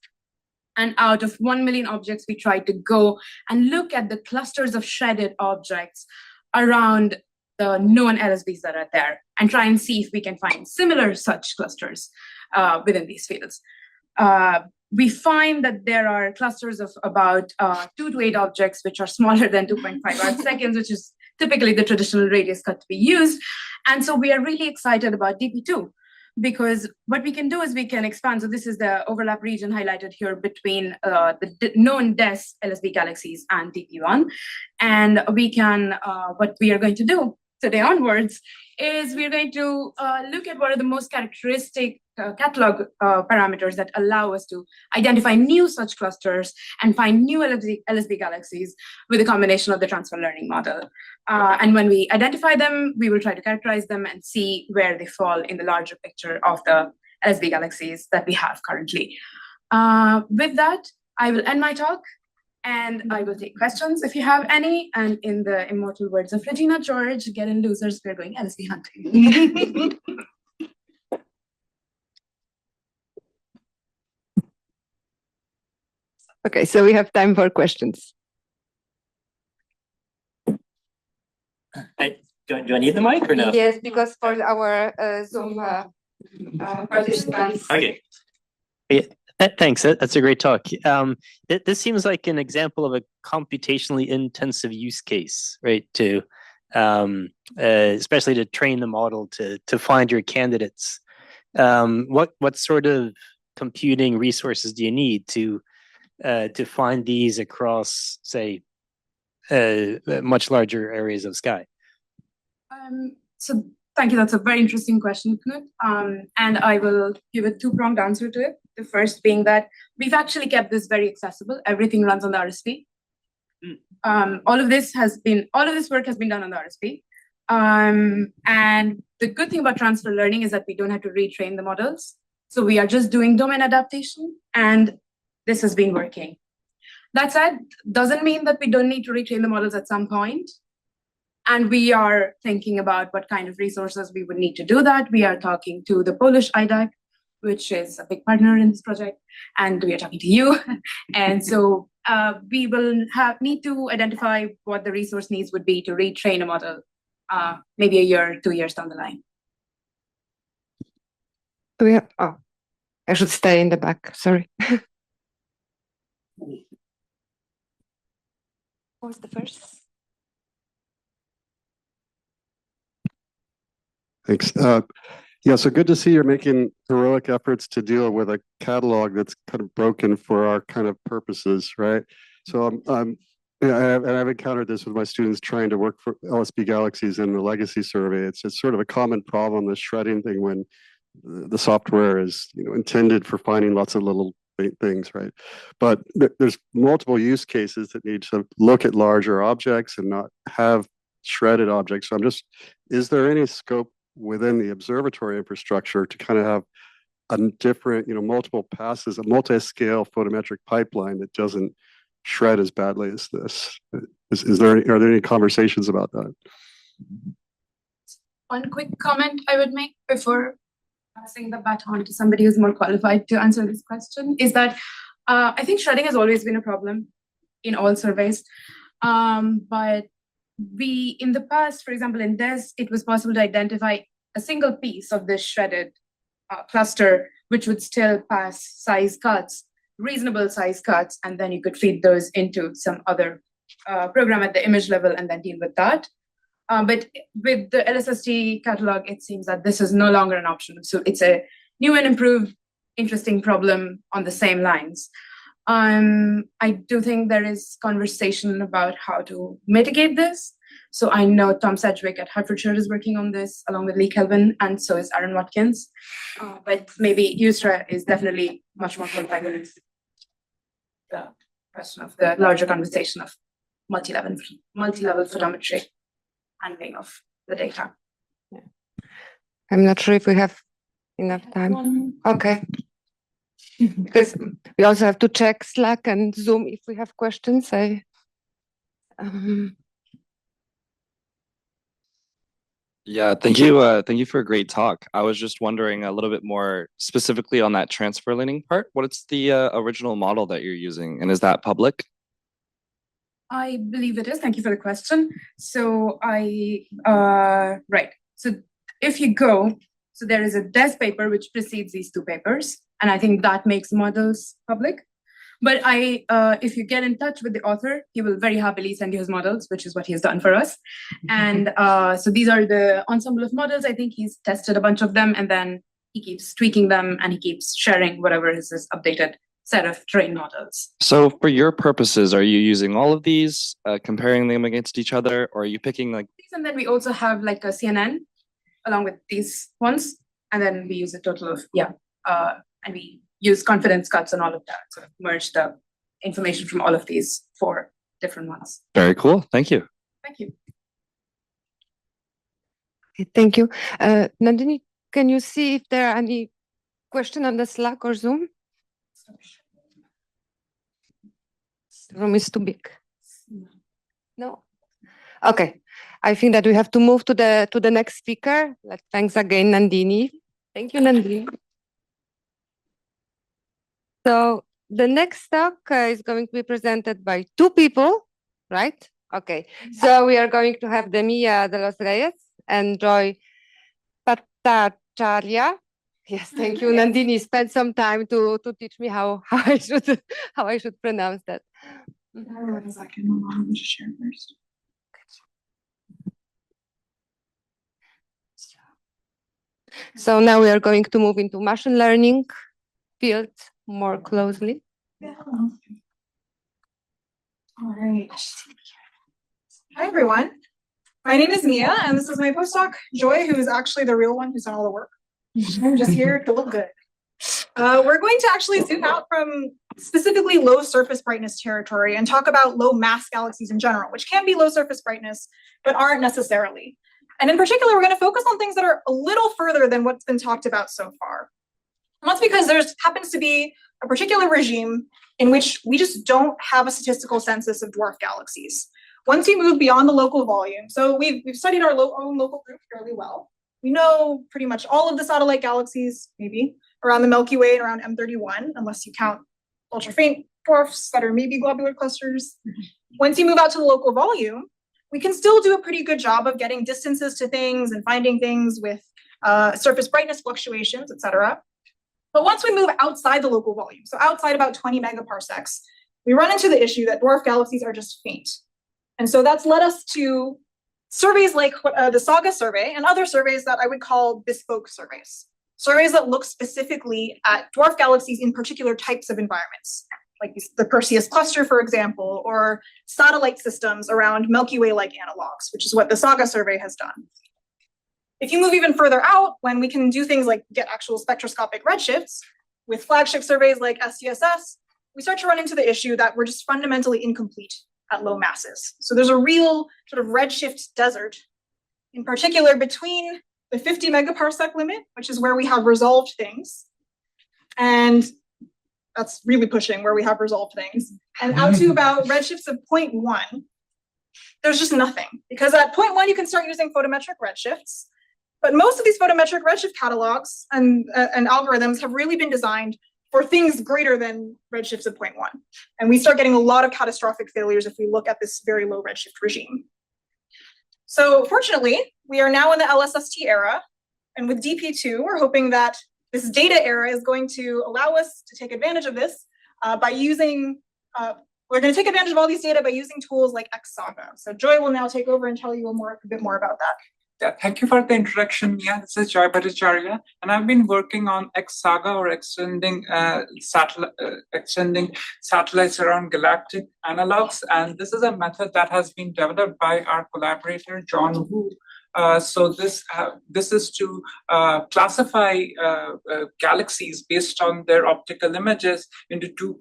And out of 1 million objects, we tried to go and look at the clusters of shredded objects around the known LSBs that are there, and try and see if we can find similar such clusters within these fields. We find that there are clusters of about 2 to 8 objects, which are smaller than 2.5 arc seconds, which is typically the traditional radius cut to be used. And so we are really excited about DP2, because what we can do is we can expand. So this is the overlap region highlighted here between the known DES LSB galaxies and DP1. And we can, what we are going to do today onwards is we're going to look at what are the most characteristic catalog parameters that allow us to identify new such clusters and find new LSB galaxies with a combination of the transfer learning model. And when we identify them, we will try to characterize them and see where they fall in the larger picture of the LSB galaxies that we have currently. With that, I will end my talk, and I will take questions if you have any. And in the immortal words of Regina George, get in losers, we're going LSB hunting. Okay, so we have time for questions. Do I need the mic or no? Yes, because for our Zoom participants. Okay. Yeah, thanks. That's a great talk. This seems like an example of a computationally intensive use case, right? To especially to train the model to find your candidates. What sort of computing resources do you need to find these across, say, much larger areas of sky? So thank you. That's a very interesting question, Knut. And I will give a 2-pronged answer to it. The first being that we've actually kept this very accessible. Everything runs on the RSP. All of this work has been done on the RSP. And the good thing about transfer learning is that we don't have to retrain the models. So we are just doing domain adaptation, and this has been working. That said, doesn't mean that we don't need to retrain the models at some point. And we are thinking about what kind of resources we would need to do that. We are talking to the Polish IDAC, which is a big partner in this project, and we are talking to you. And so we will need to identify what the resource needs would be to retrain a model, maybe a year, 2 years down the line. Do we have, oh, I should stay in the back, sorry. What was the first? Thanks. Yeah, so good to see you're making heroic efforts to deal with a catalog that's kind of broken for our kind of purposes, right? So I've encountered this with my students trying to work for LSB Galaxies in the legacy survey. It's sort of a common problem, the shredding thing, when the software is intended for finding lots of little things, right? But there's multiple use cases that need to look at larger objects and not have shredded objects. So is there any scope within the observatory infrastructure to kind of have a different, multiple passes, a multi-scale photometric pipeline that doesn't shred as badly as this? Are there any conversations about that? One quick comment I would make before passing the baton to somebody who's more qualified to answer this question is that I think shredding has always been a problem in all surveys. But in the past, for example, in this, it was possible to identify a single piece of this shredded cluster, which would still pass size cuts, reasonable size cuts, and then you could feed those into some other program at the image level and then deal with that. But with the LSST catalog, it seems that this is no longer an option. So it's a new and improved, interesting problem on the same lines. I do think there is conversation about how to mitigate this. So I know Tom Sedgwick at Hertfordshire is working on this along with Lee Kelvin, and so is Aaron Watkins. But maybe Yusra is definitely much more qualified with the question of the larger conversation of multi-level photometry handling of the data. Yeah. I'm not sure if we have enough time. Okay. Because we also have to check Slack and Zoom if we have questions. Yeah, thank you. Thank you for a great talk. I was just wondering a little bit more specifically on that transfer learning part. What is the original model that you're using, and is that public? I believe it is. Thank you for the question. So right. So if you go, so there is a DES paper which precedes these two papers, and I think that makes models public. But if you get in touch with the author, he will very happily send you his models, which is what he has done for us. And so these are the ensemble of models. I think he's tested a bunch of them, and then he keeps tweaking them, and he keeps sharing whatever is his updated set of trained models. So for your purposes, are you using all of these, comparing them against each other, or are you picking like these? And then we also have like a CNN along with these ones, and then we use a total of and we use confidence cuts and all of that, sort of merge the information from all of these 4 different ones. Very cool. Thank you. Thank you. Okay, thank you. Nandini, can you see if there are any questions on the Slack or Zoom? The room is too big. No. Okay. I think that we have to move to the next speaker. Thanks again, Nandini. Thank you, Nandini. So the next talk is going to be presented by 2 people, right? Okay. So we are going to have Mia de los Reyes and Joy Bhattacharya. Yes, thank you, Nandini. Spent some time to teach me how I should pronounce that. One second, hold on, let me just share first. So now we are going to move into machine learning field more closely. Yeah. All right. Hi, everyone. My name is Mia, and this is my postdoc, Joy, who is actually the real one who's done all the work. I'm just here to look good. We're going to actually zoom out from specifically low surface brightness territory and talk about low mass galaxies in general, which can be low surface brightness, but aren't necessarily. And in particular, we're going to focus on things that are a little further than what's been talked about so far. And that's because there happens to be a particular regime in which we just don't have a statistical census of dwarf galaxies. Once you move beyond the local volume, so we've studied our own local group fairly well. We know pretty much all of the satellite galaxies, maybe, around the Milky Way and around M31, unless you count ultra-faint dwarfs that are maybe globular clusters. Once you move out to the local volume, we can still do a pretty good job of getting distances to things and finding things with surface brightness fluctuations, et cetera. But once we move outside the local volume, so outside about 20 megaparsecs, we run into the issue that dwarf galaxies are just faint. And so that's led us to surveys like the Saga survey and other surveys that I would call bespoke surveys. Surveys that look specifically at dwarf galaxies in particular types of environments, like the Perseus cluster, for example, or satellite systems around Milky Way-like analogs, which is what the Saga survey has done. If you move even further out, when we can do things like get actual spectroscopic redshifts, with flagship surveys like SDSS, we start to run into the issue that we're just fundamentally incomplete at low masses. So there's a real sort of redshift desert, in particular between the 50 megaparsec limit, which is where we have resolved things, and that's really pushing where we have resolved things, and out to about redshifts of 0.1, there's just nothing. Because at 0.1, you can start using photometric redshifts, but most of these photometric redshift catalogs and algorithms have really been designed for things greater than redshifts of 0.1. And we start getting a lot of catastrophic failures if we look at this very low redshift regime. So fortunately, we are now in the LSST era, and with DP2, we're hoping that this data era is going to allow us to take advantage of this by using, we're going to take advantage of all these data by using tools like XSaga. So Joy will now take over and tell you a bit more about that. Yeah, thank you for the introduction, Mia. This is Joy Bhattacharya, and I've been working on XSaga, or extending satellites around galactic analogs. And this is a method that has been developed by our collaborator, John Wu. So this is to classify galaxies based on their optical images into two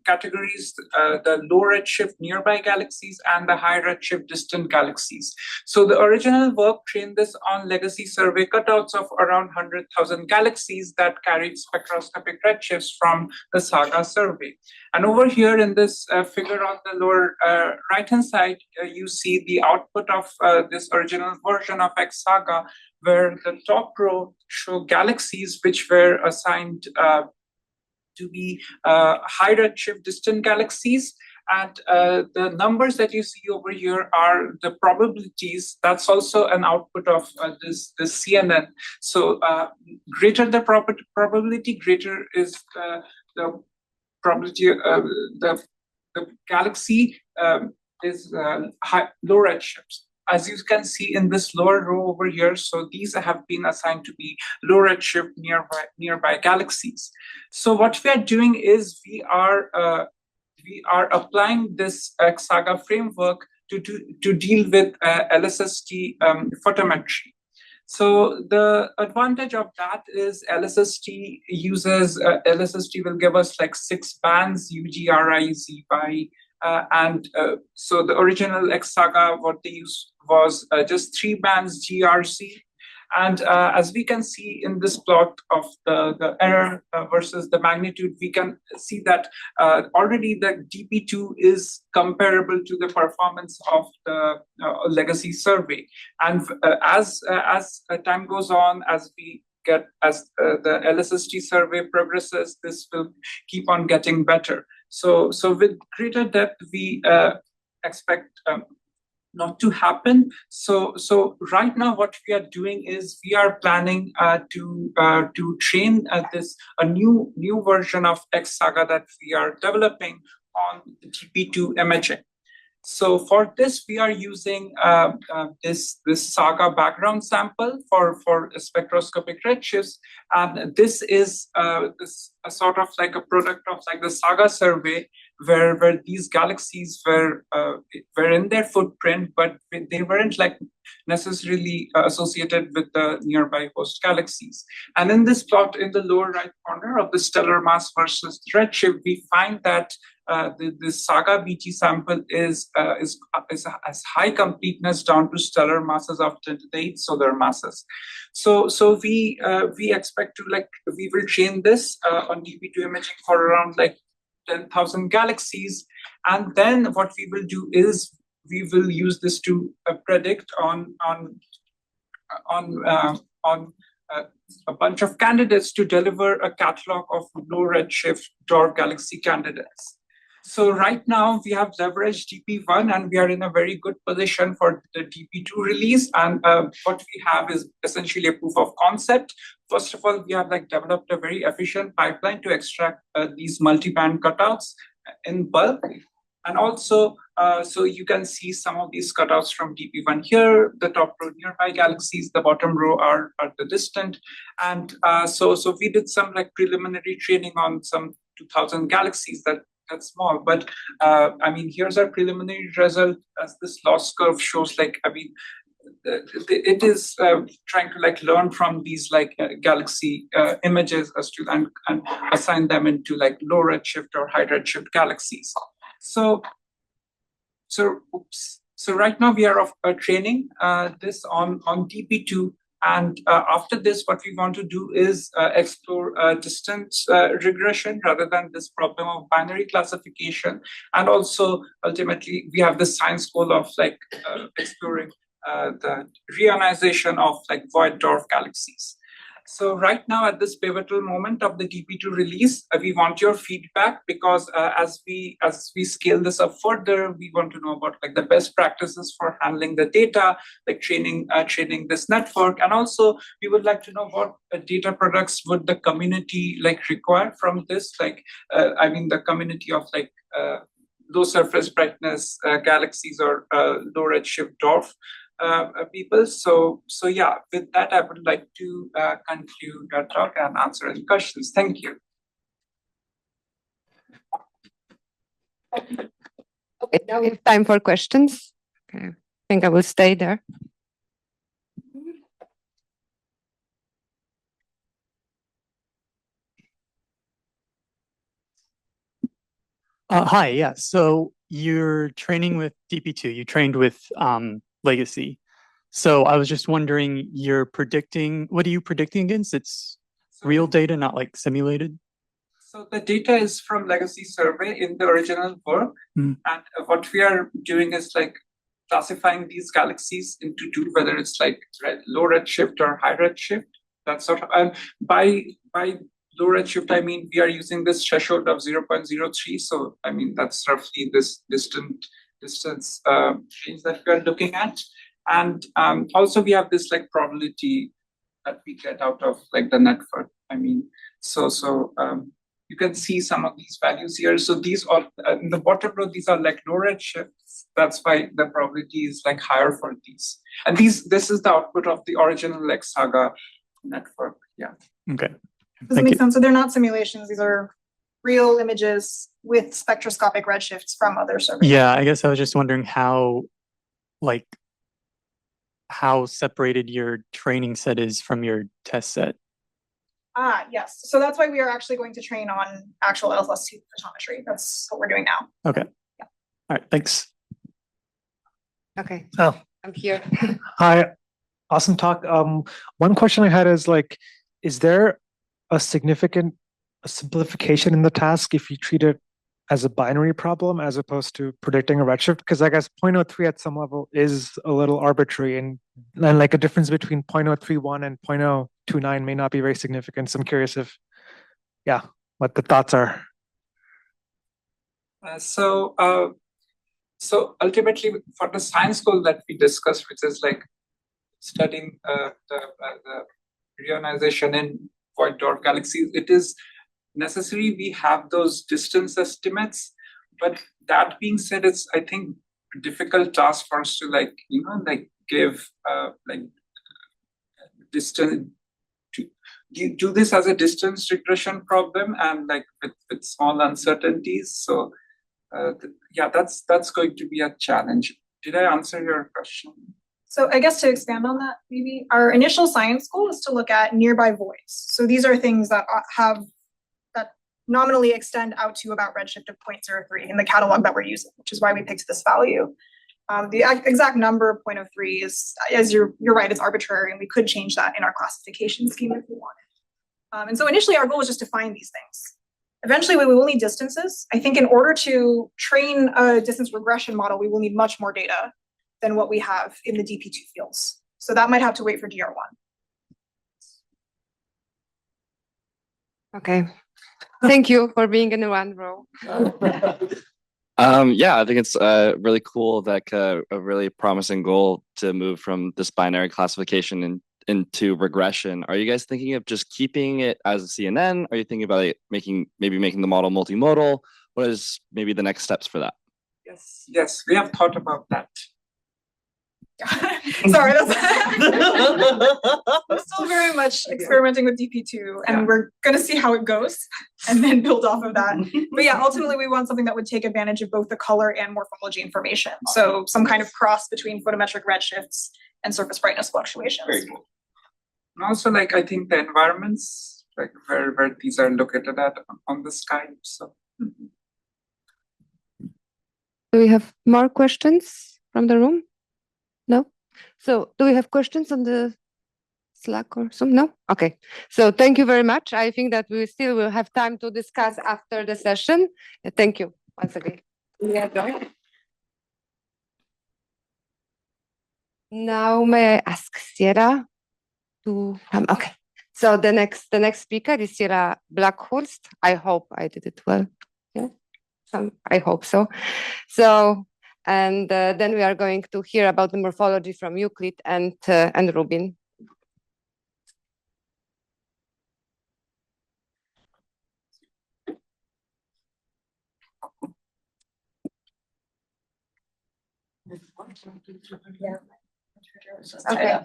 categories, the low redshift nearby galaxies and the high redshift distant galaxies. So the original work trained this on legacy survey cutouts of around 100,000 galaxies that carried spectroscopic redshifts from the SAGA survey. And over here in this figure on the lower right-hand side, you see the output of this original version of XSaga, where the top row show galaxies which were assigned to be high redshift distant galaxies. And the numbers that you see over here are the probabilities. That's also an output of this CNN. So greater the probability, greater is the probability, the galaxy is low redshifts. As you can see in this lower row over here, so these have been assigned to be low redshift nearby galaxies. So what we are doing is we are applying this XSaga framework to deal with LSST photometry. So the advantage of that is LSST will give us like 6 bands, U, G, R, I, Z, Y. So the original XSaga, what they used was just 3 bands, G, R, Z. And as we can see in this plot of the error versus the magnitude, we can see that already the DP2 is comparable to the performance of the legacy survey. And as time goes on, as the LSST survey progresses, this will keep on getting better. So with greater depth, we expect not to happen. So right now, what we are doing is we are planning to train a new version of XSaga that we are developing on the DP2 imaging. So for this, we are using this SAGA background sample for spectroscopic redshifts, and this is a sort of like a product of like the SAGA survey, where these galaxies were in their footprint, but they weren't like necessarily associated with the nearby host galaxies. And in this plot in the lower right corner of the stellar mass versus redshift, we find that the SAGA BT sample is has high completeness down to stellar masses of 10 to the 8 solar masses. So we expect to we will train this on DP2 imaging for around 10,000 galaxies, and then what we will do is we will use this to predict on a bunch of candidates to deliver a catalog of low redshift dwarf galaxy candidates. So right now we have leveraged DP1 and we are in a very good position for the DP2 release. And what we have is essentially a proof of concept. First of all, we have developed a very efficient pipeline to extract these multi-band cutouts in bulk. And also, so you can see some of these cutouts from DP1 here. The top row nearby galaxies, the bottom row are the distant. And so we did some preliminary training on some 2,000 galaxies that's small, but I mean, here's our preliminary result as this loss curve shows. it is trying to like learn from these like galaxy images as to and assign them into like low redshift or high redshift galaxies. So right now we are training this on DP2. And after this, what we want to do is explore distance regression rather than this problem of binary classification. And also, ultimately, we have the science goal of like exploring the reionization of like void dwarf galaxies. So right now, at this pivotal moment of the DP2 release, we want your feedback because as we scale this up further, we want to know about like the best practices for handling the data, like training this network, and also we would like to know what data products would the community like require from this. Like I mean, the community of like low surface brightness galaxies or low redshift dwarf people. So yeah, with that, I would like to conclude our talk and answer any questions. Thank you. Okay, now we have time for questions. Okay, I think I will stay there. Hi, yeah. So you're training with DP2, you trained with Legacy. So I was just wondering, what are you predicting against? It's real data, not like simulated? So the data is from Legacy Survey in the original work. And what we are doing is like classifying these galaxies into two, whether it's like low redshift or high redshift. That sort of, and by low redshift, I mean, we are using this threshold of 0.03. So, I mean, that's roughly this distance change that we are looking at. And also we have this like probability that we get out of like the network. I mean, so you can see some of these values here. So these are in the bottom row, these are like low redshifts. That's why the probability is like higher for these. And this is the output of the original like Saga network. Yeah. Okay. Does it make sense? So they're not simulations. These are real images with spectroscopic redshifts from other surveys. Yeah, I guess I was just wondering how separated your training set is from your test set. Yes. So that's why we are actually going to train on actual LST photometry. That's what we're doing now. Okay. Yeah. All right. Thanks. Okay. Oh, I'm here. hi. Awesome talk. One question I had is like, is there a significant simplification in the task if you treat it as a binary problem as opposed to predicting a redshift? Because I guess 0.03 at some level is a little arbitrary, and like a difference between 0.031 and 0.029 may not be very significant. So I'm curious if, what the thoughts are. So ultimately, for the science goal that we discussed, which is like studying the reionization in void dwarf galaxies, it is necessary we have those distance estimates. But that being said, it's I think a difficult task for us to like give like distance to do this as a distance regression problem and like with small uncertainties. So that's going to be a challenge. Did I answer your question? So I guess to expand on that, maybe our initial science goal is to look at nearby voids. So these are things that that nominally extend out to about redshift of 0.03 in the catalog that we're using, which is why we picked this value. The exact number of 0.03 is, as you're right, it's arbitrary, and we could change that in our classification scheme if we wanted. And so initially our goal was just to find these things. Eventually we will need distances. I think in order to train a distance regression model, we will need much more data than what we have in the DP2 fields. So that might have to wait for DR1. Okay. Thank you for being in one row. Yeah, I think it's really cool, like a really promising goal to move from this binary classification into regression. Are you guys thinking of just keeping it as a CNN? Are you thinking about it making the model multimodal? What is maybe the next steps for that? Yes, we have thought about that. Sorry, that's I'm still very much experimenting with DP2, and we're gonna see how it goes and then build off of that. But yeah, ultimately we want something that would take advantage of both the color and morphology information. So some kind of cross between photometric redshifts and surface brightness fluctuations. Very cool. And also, like, I think the environments, like where these are located at on the sky. So Do we have more questions from the room? No? So do we have questions on the Slack or some? No? Okay. So thank you very much. I think that we still will have time to discuss after the session. Thank you once again. Now may I ask Sierra to come? Okay. So the next speaker is Sierra Blackhurst. I hope I did it well. Yeah. I hope so. So and then we are going to hear about the morphology from Euclid and Rubin. Yeah. Okay.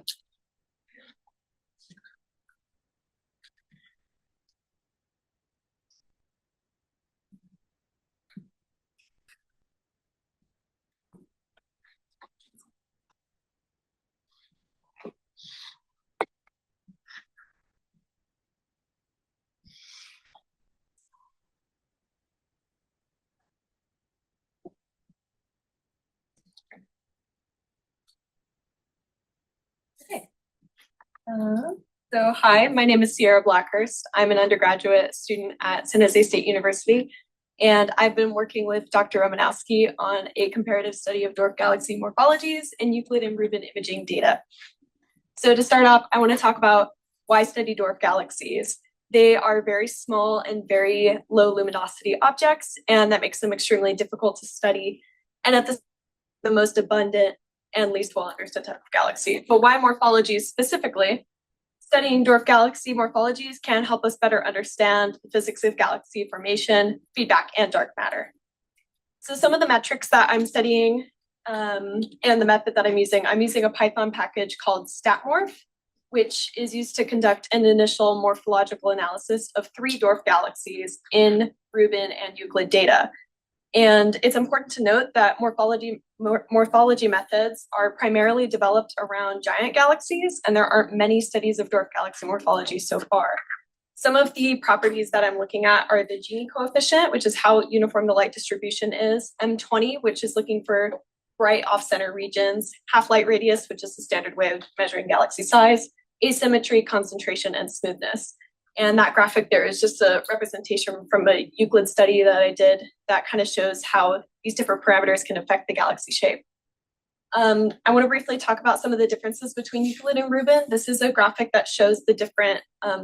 So hi, my name is Sierra Blackhurst. I'm an undergraduate student at San Jose State University, and I've been working with Dr. Romanowski on a comparative study of dwarf galaxy morphologies in Euclid and Rubin imaging data. So to start off, I want to talk about why study dwarf galaxies. They are very small and very low luminosity objects, and that makes them extremely difficult to study, and at the most abundant and least well understood type of galaxy. But why morphologies specifically? Studying dwarf galaxy morphologies can help us better understand the physics of galaxy formation, feedback, and dark matter. So some of the metrics that I'm studying and the method that I'm using a Python package called StatMorph, which is used to conduct an initial morphological analysis of 3 dwarf galaxies in Rubin and Euclid data. And it's important to note that morphology methods are primarily developed around giant galaxies, and there aren't many studies of dwarf galaxy morphology so far. Some of the properties that I'm looking at are the Gini coefficient, which is how uniform the light distribution is, M20, which is looking for bright off-center regions, half-light radius, which is the standard way of measuring galaxy size, asymmetry, concentration, and smoothness. And that graphic there is just a representation from a Euclid study that I did that kind of shows how these different parameters can affect the galaxy shape. I want to briefly talk about some of the differences between Euclid and Rubin. This is a graphic that shows the different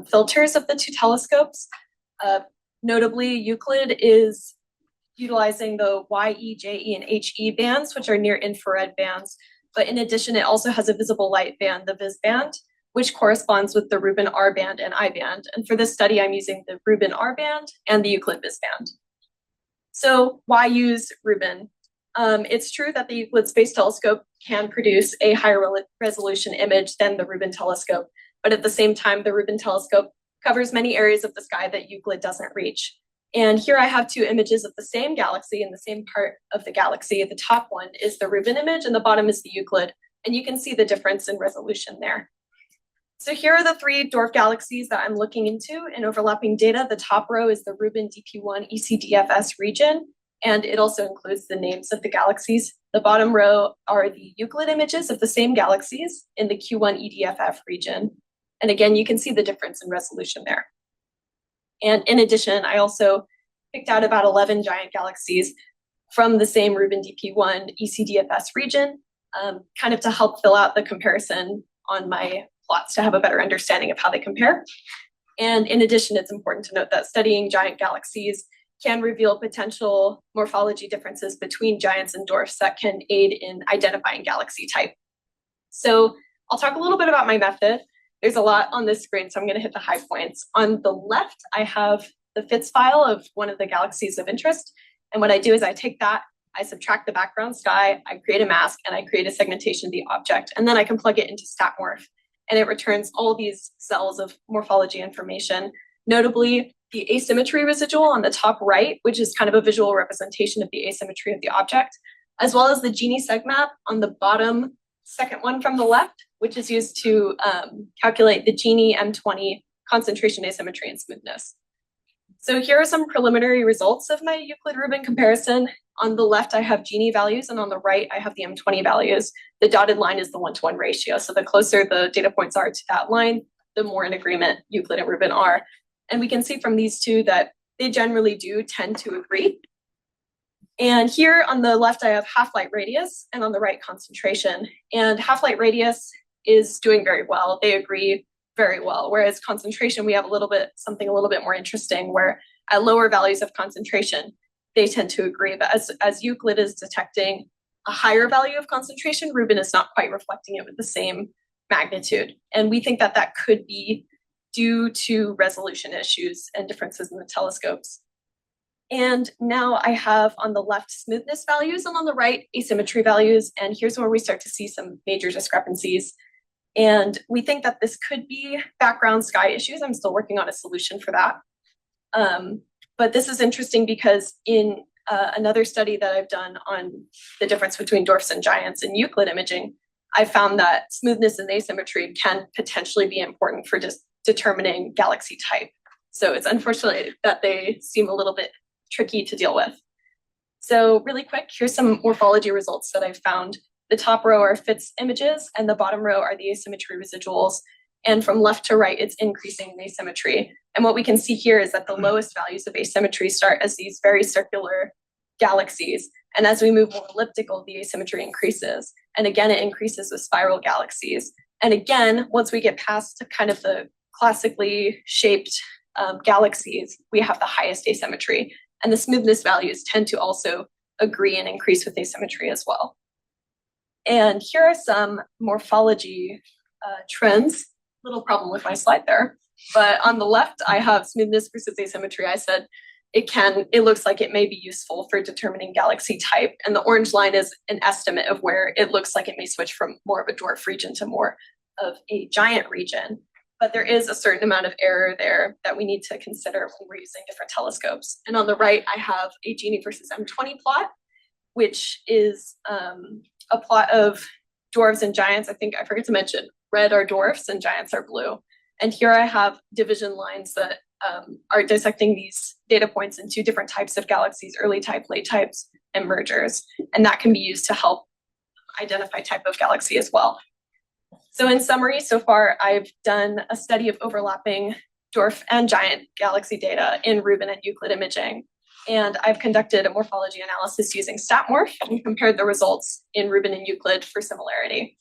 filters of the 2 telescopes. Notably, Euclid is utilizing the YE, JE, and HE bands, which are near infrared bands. But in addition, it also has a visible light band, the Vis band, which corresponds with the Rubin R band and I band. And for this study, I'm using the Rubin R band and the Euclid Vis band. So why use Rubin? It's true that the Euclid Space Telescope can produce a higher resolution image than the Rubin telescope, but at the same time, the Rubin telescope covers many areas of the sky that Euclid doesn't reach. And here I have 2 images of the same galaxy in the same part of the galaxy. The top one is the Rubin image and the bottom is the Euclid, and you can see the difference in resolution there. So here are the 3 dwarf galaxies that I'm looking into in overlapping data. The top row is the Rubin DP1 ECDFS region, and it also includes the names of the galaxies. The bottom row are the Euclid images of the same galaxies in the Q1 EDFF region. And again, you can see the difference in resolution there. And in addition, I also picked out about 11 giant galaxies from the same Rubin DP1 ECDFS region, kind of to help fill out the comparison on my plots to have a better understanding of how they compare. And in addition, it's important to note that studying giant galaxies can reveal potential morphology differences between giants and dwarfs that can aid in identifying galaxy type. So I'll talk a little bit about my method. There's a lot on this screen, so I'm going to hit the high points. On the left, I have the FITS file of one of the galaxies of interest. And what I do is I take that I subtract the background sky, I create a mask, and I create a segmentation of the object. And then I can plug it into StatMorph, and it returns all these cells of morphology information, notably the asymmetry residual on the top right, which is kind of a visual representation of the asymmetry of the object, as well as the Gini segmap on the bottom second one from the left, which is used to calculate the Gini M20 concentration, asymmetry, and smoothness. So here are some preliminary results of my Euclid-Rubin comparison. On the left, I have Gini values, and on the right, I have the M20 values. The dotted line is the 1-to-1 ratio. So the closer the data points are to that line, the more in agreement Euclid and Rubin are. And we can see from these two that they generally do tend to agree. And here on the left, I have half-light radius, and on the right, concentration. And half-light radius is doing very well. They agree very well. Whereas concentration, we have something a little bit more interesting, where at lower values of concentration, they tend to agree. But as Euclid is detecting a higher value of concentration, Rubin is not quite reflecting it with the same magnitude. And we think that that could be due to resolution issues and differences in the telescopes. And now I have on the left smoothness values and on the right asymmetry values. And here's where we start to see some major discrepancies. And we think that this could be background sky issues. I'm still working on a solution for that. But this is interesting because in another study that I've done on the difference between dwarfs and giants in Euclid imaging, I found that smoothness and asymmetry can potentially be important for just determining galaxy type. So it's unfortunate that they seem a little bit tricky to deal with. So really quick, here's some morphology results that I've found. The top row are Fitts images, and the bottom row are the asymmetry residuals. And from left to right, it's increasing in asymmetry. And what we can see here is that the lowest values of asymmetry start as these very circular galaxies. And as we move more elliptical, the asymmetry increases. And again, it increases with spiral galaxies. And again, once we get past kind of the classically shaped galaxies, we have the highest asymmetry. And the smoothness values tend to also agree and increase with asymmetry as well. And here are some morphology trends. Little problem with my slide there. But on the left, I have smoothness versus asymmetry. I said it looks like it may be useful for determining galaxy type. And the orange line is an estimate of where it looks like it may switch from more of a dwarf region to more of a giant region. But there is a certain amount of error there that we need to consider when we're using different telescopes. And on the right, I have a Gini versus M20 plot, which is a plot of dwarves and giants. I think I forgot to mention, red are dwarfs and giants are blue. And here I have division lines that are dissecting these data points into different types of galaxies, early type, late types, and mergers. And that can be used to help identify type of galaxy as well. So in summary, so far, I've done a study of overlapping dwarf and giant galaxy data in Rubin and Euclid imaging. And I've conducted a morphology analysis using StatMorph and compared the results in Rubin and Euclid for similarity.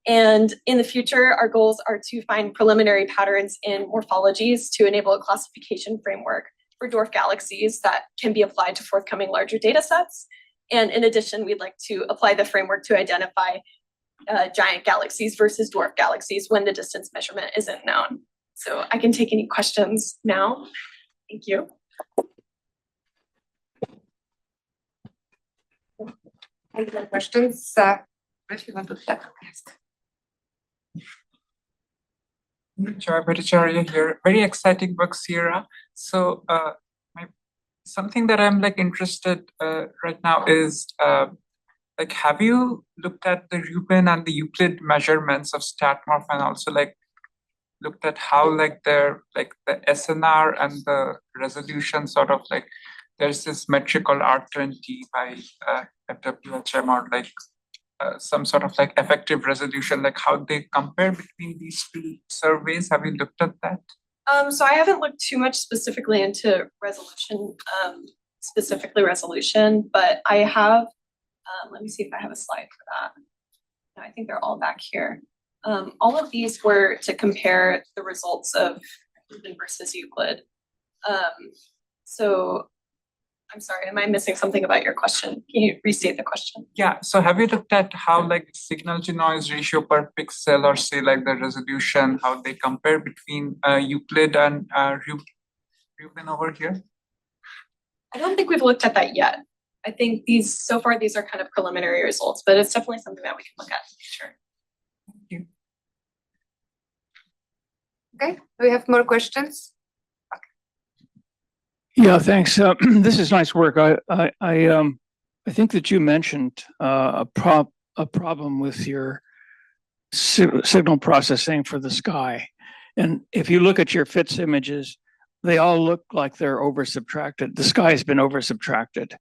And in the future, our goals are to find preliminary patterns in morphologies to enable a classification framework for dwarf galaxies that can be applied to forthcoming larger data sets. And in addition, we'd like to apply the framework to identify giant galaxies versus dwarf galaxies when the distance measurement isn't known. So I can take any questions now. Thank you. Any other questions? If you want to ask. Joy Bhattacharya here. Very exciting book, Sierra. So something that I'm interested right now is have you looked at the Rubin and the Euclid measurements of StatMorph, and also looked at how their the SNR and the resolution sort of there's this metric called R20 by FWHM, or some sort of effective resolution, how they compare between these two surveys. Have you looked at that? So I haven't looked too much specifically into resolution, but I have, let me see if I have a slide for that. No, I think they're all back here. All of these were to compare the results of Rubin versus Euclid. So I'm sorry, am I missing something about your question? Can you restate the question? Yeah, so have you looked at how signal to noise ratio per pixel, or say the resolution, how they compare between Euclid and Rubin over here? I don't think we've looked at that yet. I think so far these are kind of preliminary results, but it's definitely something that we can look at in the future. Okay, do we have more questions? Yeah, thanks. This is nice work. I think that you mentioned a problem with your signal processing for the sky. And if you look at your FITS images, they all look like they're over subtracted. The sky has been over subtracted.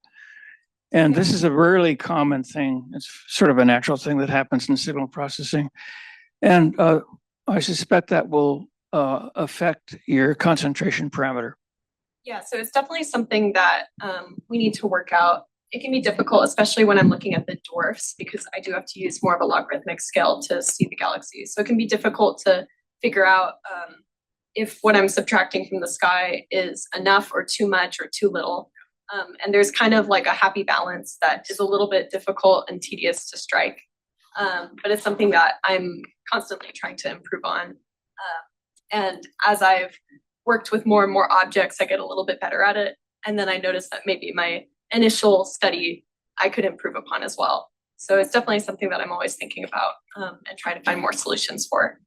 And this is a really common thing. It's sort of a natural thing that happens in signal processing. And I suspect that will affect your concentration parameter. Yeah, so it's definitely something that we need to work out. It can be difficult, especially when I'm looking at the dwarfs, because I do have to use more of a logarithmic scale to see the galaxies. So it can be difficult to figure out if what I'm subtracting from the sky is enough or too much or too little. And there's kind of like a happy balance that is a little bit difficult and tedious to strike. But it's something that I'm constantly trying to improve on. And as I've worked with more and more objects, I get a little bit better at it. And then I noticed that maybe my initial study I could improve upon as well. So it's definitely something that I'm always thinking about and trying to find more solutions for.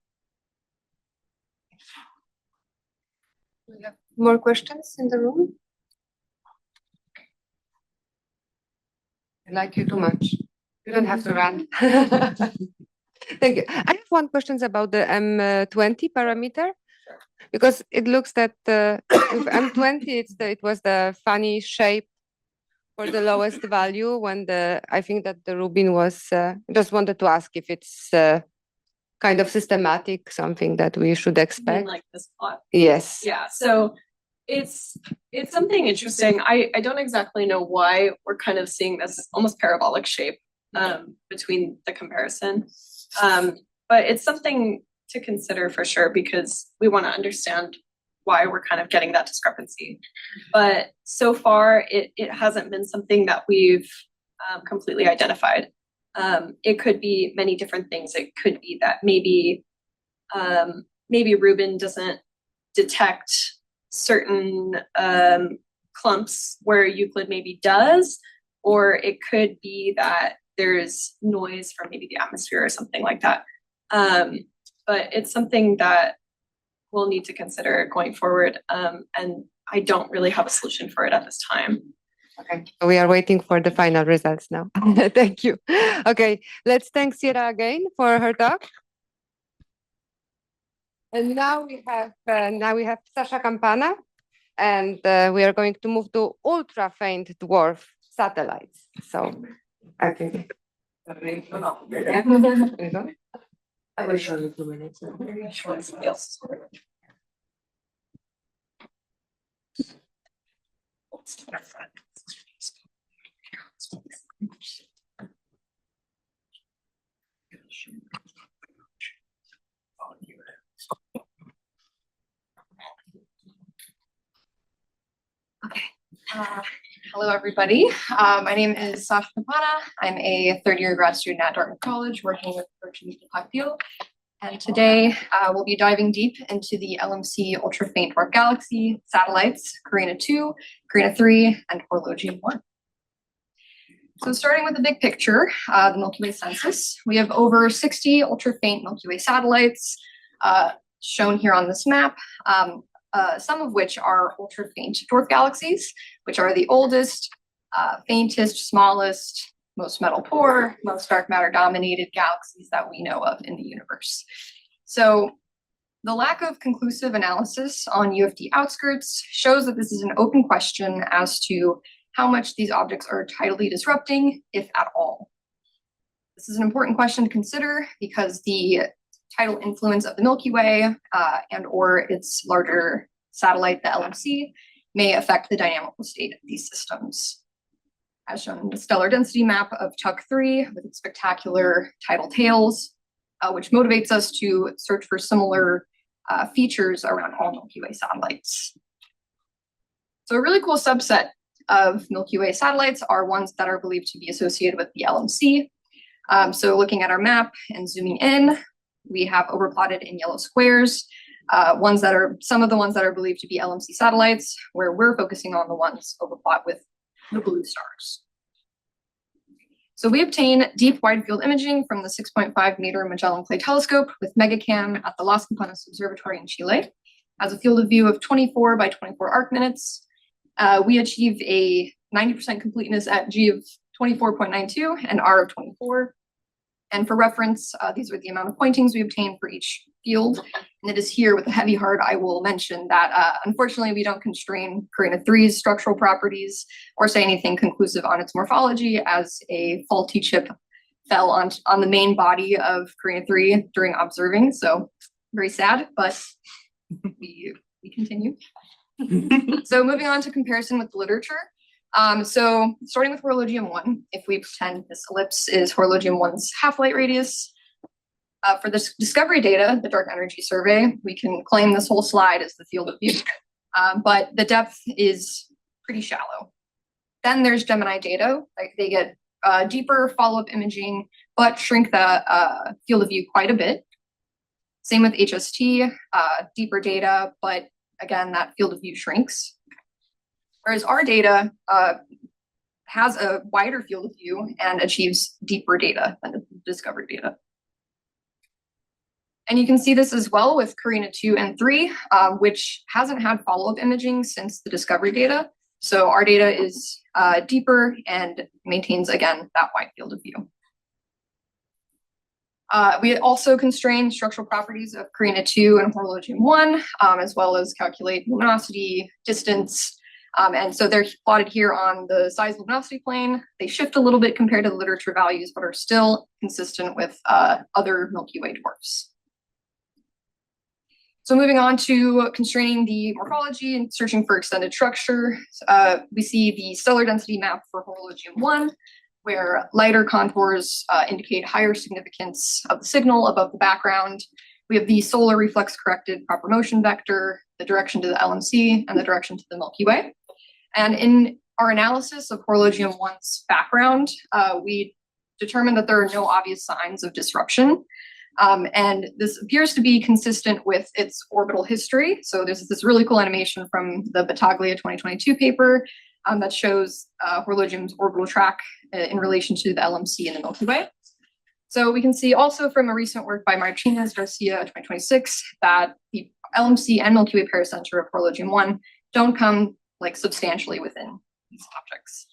Do we have more questions in the room? I like you too much. You don't have to run. Thank you. I have one question about the M20 parameter. Because it looks that with M20, it was the funny shape for the lowest value when I think that the Rubin was, just wanted to ask if it's kind of systematic, something that we should expect. Like this plot. Yes. Yeah, so it's something interesting. I don't exactly know why we're kind of seeing this almost parabolic shape between the comparison. But it's something to consider for sure, because we want to understand why we're kind of getting that discrepancy. But so far, it hasn't been something that we've completely identified. It could be many different things. It could be that maybe Rubin doesn't detect certain clumps where Euclid maybe does, or it could be that there's noise from maybe the atmosphere or something like that. But it's something that we'll need to consider going forward. And I don't really have a solution for it at this time. Okay, so we are waiting for the final results now. Thank you. Okay, let's thank Sierra again for her talk. And now we have Sasha Campana, and we are going to move to ultra faint dwarf satellites. So I think. I will show you 2 minutes. Yes. Okay. Hello, everybody. My name is Sasha Campana. I'm a third-year grad student at Dartmouth College, working with Virginia Field. And today, we'll be diving deep into the LMC Ultra Faint Dwarf Galaxy satellites, Carina 2, Carina 3, and Horologium 1. So starting with the big picture, the Milky Way census, we have over 60 ultra faint Milky Way satellites shown here on this map. Some of which are ultra faint dwarf galaxies, which are the oldest, faintest, smallest, most metal poor, most dark matter dominated galaxies that we know of in the universe. So the lack of conclusive analysis on UFD outskirts shows that this is an open question as to how much these objects are tidally disrupting, if at all. This is an important question to consider because the tidal influence of the Milky Way and or its larger satellite, the LMC, may affect the dynamical state of these systems. As shown in the stellar density map of TUC3 with its spectacular tidal tails, which motivates us to search for similar features around all Milky Way satellites. So a really cool subset of Milky Way satellites are ones that are believed to be associated with the LMC. So looking at our map and zooming in, we have overplotted in yellow squares, some of the ones that are believed to be LMC satellites, where we're focusing on the ones overplot with the blue stars. So we obtain deep wide field imaging from the 6.5 meter Magellan Clay telescope with megacam at the Las Campanas Observatory in Chile. Has a field of view of 24 by 24 arc minutes. We achieve a 90% completeness at G of 24.92 and R of 24. And for reference, these are the amount of pointings we obtain for each field. And it is here with a heavy heart I will mention that unfortunately we don't constrain Carina 3's structural properties or say anything conclusive on its morphology, as a faulty chip fell on the main body of Carina 3 during observing. So very sad, but we continue. So moving on to comparison with the literature. So starting with Horologium 1, if we pretend this ellipse is Horologium 1's half-light radius, for this discovery data, the dark energy survey, we can claim this whole slide as the field of view, but the depth is pretty shallow. Then there's Gemini data, like they get deeper follow-up imaging, but shrink the field of view quite a bit. Same with HST, deeper data, but again, that field of view shrinks. Whereas our data has a wider field of view and achieves deeper data than the discovered data. And you can see this as well with Carina 2 and 3, which hasn't had follow-up imaging since the discovery data. So our data is deeper and maintains, again, that wide field of view. We also constrain structural properties of Carina 2 and Horologium 1, as well as calculate luminosity, distance, and so they're plotted here on the size luminosity plane. They shift a little bit compared to the literature values, but are still consistent with other Milky Way dwarfs. So moving on to constraining the morphology and searching for extended structure, we see the stellar density map for Horologium 1, where lighter contours indicate higher significance of the signal above the background. We have the solar reflex corrected proper motion vector, the direction to the LMC, and the direction to the Milky Way. And in our analysis of Horologium 1's background, we determined that there are no obvious signs of disruption. And this appears to be consistent with its orbital history. So there's this really cool animation from the Battaglia 2022 paper that shows Horologium's orbital track in relation to the LMC and the Milky Way. So we can see also from a recent work by Martinez Garcia 2026 that the LMC and Milky Way pericenter of Horologium 1 don't come like substantially within these objects.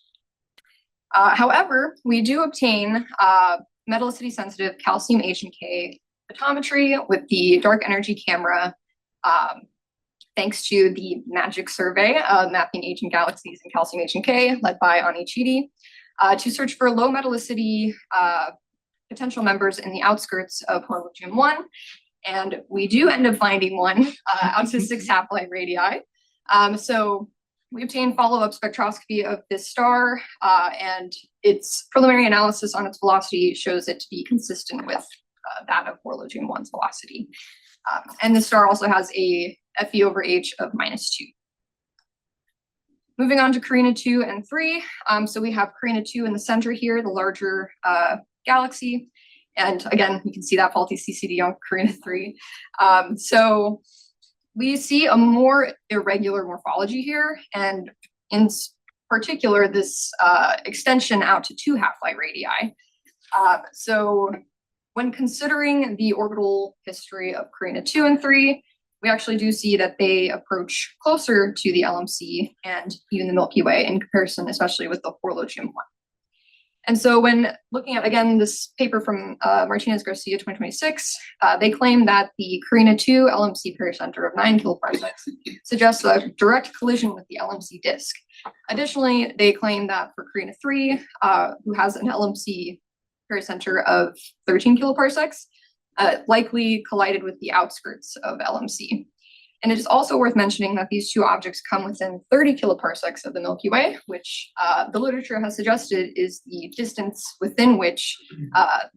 However, we do obtain metallicity sensitive calcium H and K photometry with the dark energy camera, thanks to the MAGIC survey, mapping ancient galaxies and calcium H and K, led by Ani Chidi, to search for low metallicity potential members in the outskirts of Horologium 1. And we do end up finding one out to 6 half-light radii. So we obtained follow-up spectroscopy of this star, and its preliminary analysis on its velocity shows it to be consistent with that of Horologium 1's velocity. And the star also has a Fe over H of -2. Moving on to Carina 2 and 3. So we have Carina 2 in the center here, the larger galaxy. And again, you can see that faulty CCD on Carina 3. So we see a more irregular morphology here, and in particular, this extension out to 2 half-light radii. So when considering the orbital history of Carina 2 and 3, we actually do see that they approach closer to the LMC and even the Milky Way in comparison, especially with the Horologium 1. And so when looking at, again, this paper from Martinez Garcia 2026, they claim that the Carina 2 LMC pericenter of 9 kiloparsecs suggests a direct collision with the LMC disk. Additionally, they claim that for Carina 3, who has an LMC pericenter of 13 kiloparsecs, likely collided with the outskirts of LMC. And it is also worth mentioning that these two objects come within 30 kiloparsecs of the Milky Way, which the literature has suggested is the distance within which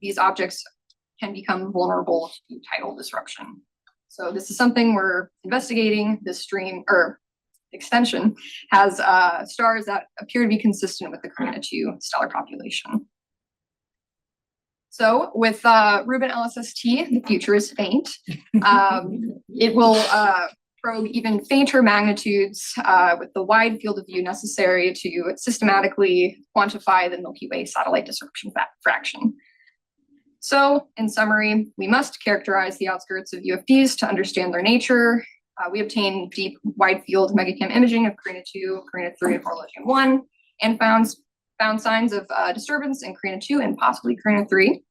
these objects can become vulnerable to tidal disruption. So this is something we're investigating. This stream or extension has stars that appear to be consistent with the Carina 2 stellar population. So with Rubin LSST, the future is faint. It will probe even fainter magnitudes with the wide field of view necessary to systematically quantify the Milky Way satellite disruption fraction. So, in summary, we must characterize the outskirts of UFDs to understand their nature. We obtained deep, wide field megacam imaging of Carina 2, Carina 3, and Horologium 1, and found signs of disturbance in Carina 2 and possibly Carina 3,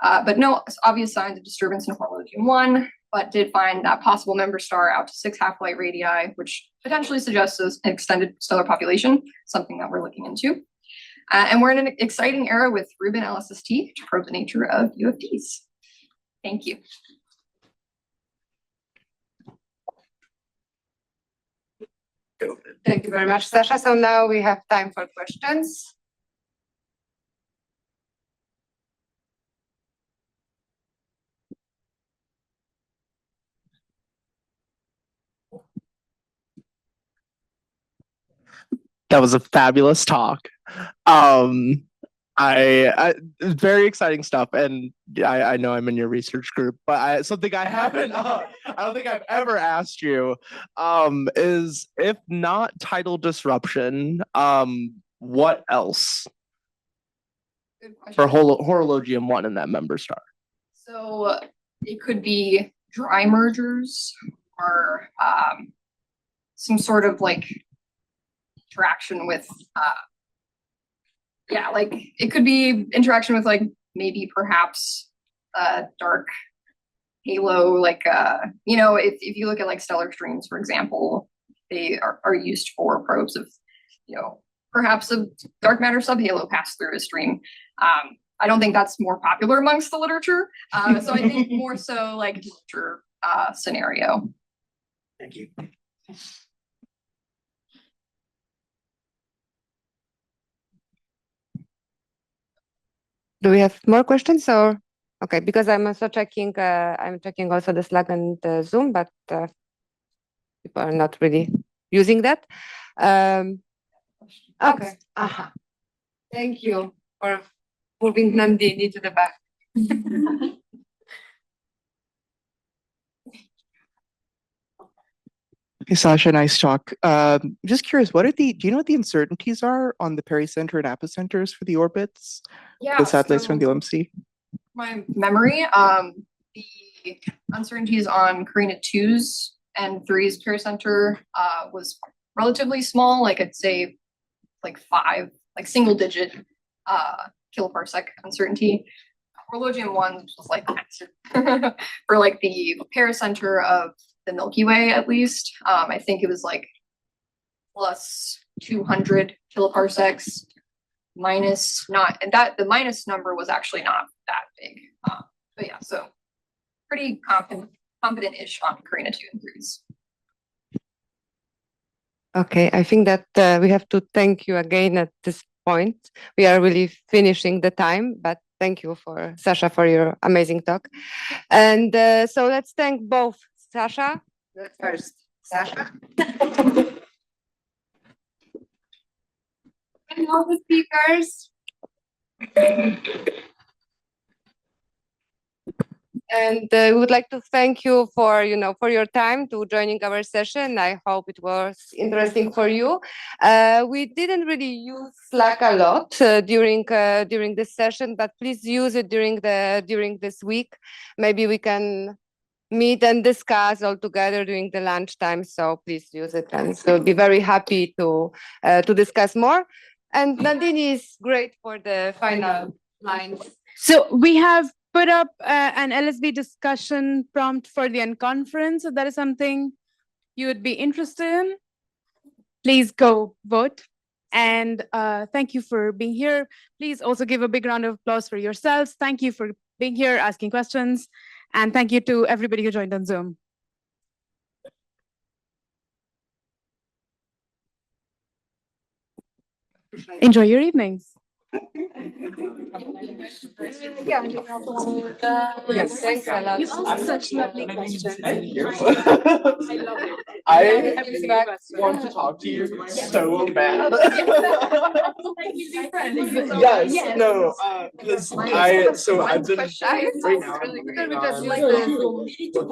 but no obvious signs of disturbance in Horologium 1, but did find that possible member star out to 6 half-light radii, which potentially suggests an extended stellar population, something that we're looking into. And we're in an exciting era with Rubin LSST to probe the nature of UFDs. Thank you. Thank you very much, Sasha. So now we have time for questions. That was a fabulous talk. Very exciting stuff, and I know I'm in your research group, but something I haven't, I don't think I've ever asked you, is if not tidal disruption, what else for Horologium 1 and that member star? So it could be dry mergers or some sort of like interaction with like it could be interaction with like maybe perhaps a dark halo, like if you look at like stellar streams, for example, they are used for probes of perhaps a dark matter subhalo pass through a stream. I don't think that's more popular amongst the literature, so I think more so like literature scenario. Thank you. Do we have more questions or okay? Because I'm also checking. I'm checking also the Slack and the Zoom, but people are not really using that. Okay. Thank you for moving Nandini to the back. Hey, Sasha, nice talk. Just curious, do you know what the uncertainties are on the pericenter and apicenters for the orbits? Yeah, the satellites so from the LMC? my memory, the uncertainties on Carina 2's and 3's pericenter was relatively small, like I'd say like 5, like single digit kiloparsec uncertainty. Horologium 1 was like for like the pericenter of the Milky Way, at least. I think it was like plus 200 kiloparsecs, minus not, and that the minus number was actually not that big. But yeah, so pretty confident-ish on Carina 2 and 3's. Okay, I think that we have to thank you again at this point. We are really finishing the time, but thank you for Sasha for your amazing talk. And so let's thank both Sasha. First, Sasha. And all the speakers. And we would like to thank you for your time to joining our session. I hope it was interesting for you. We didn't really use Slack a lot during this session, but please use it during this week. Maybe we can meet and discuss all together during the lunchtime. So please use it, and we'll be very happy to discuss more. And Nandini is great for the final lines. So we have put up an LSB discussion prompt for the end conference. If that is something you would be interested in, please go vote. And thank you for being here. Please also give a big round of applause for yourselves. Thank you for being here, asking questions. And thank you to everybody who joined on Zoom. Enjoy your evenings. Yes, thanks a lot. You asked such lovely questions. Thank you. I love it. I want to talk to you so bad. Yes, no, because I've been right now. Because we just use the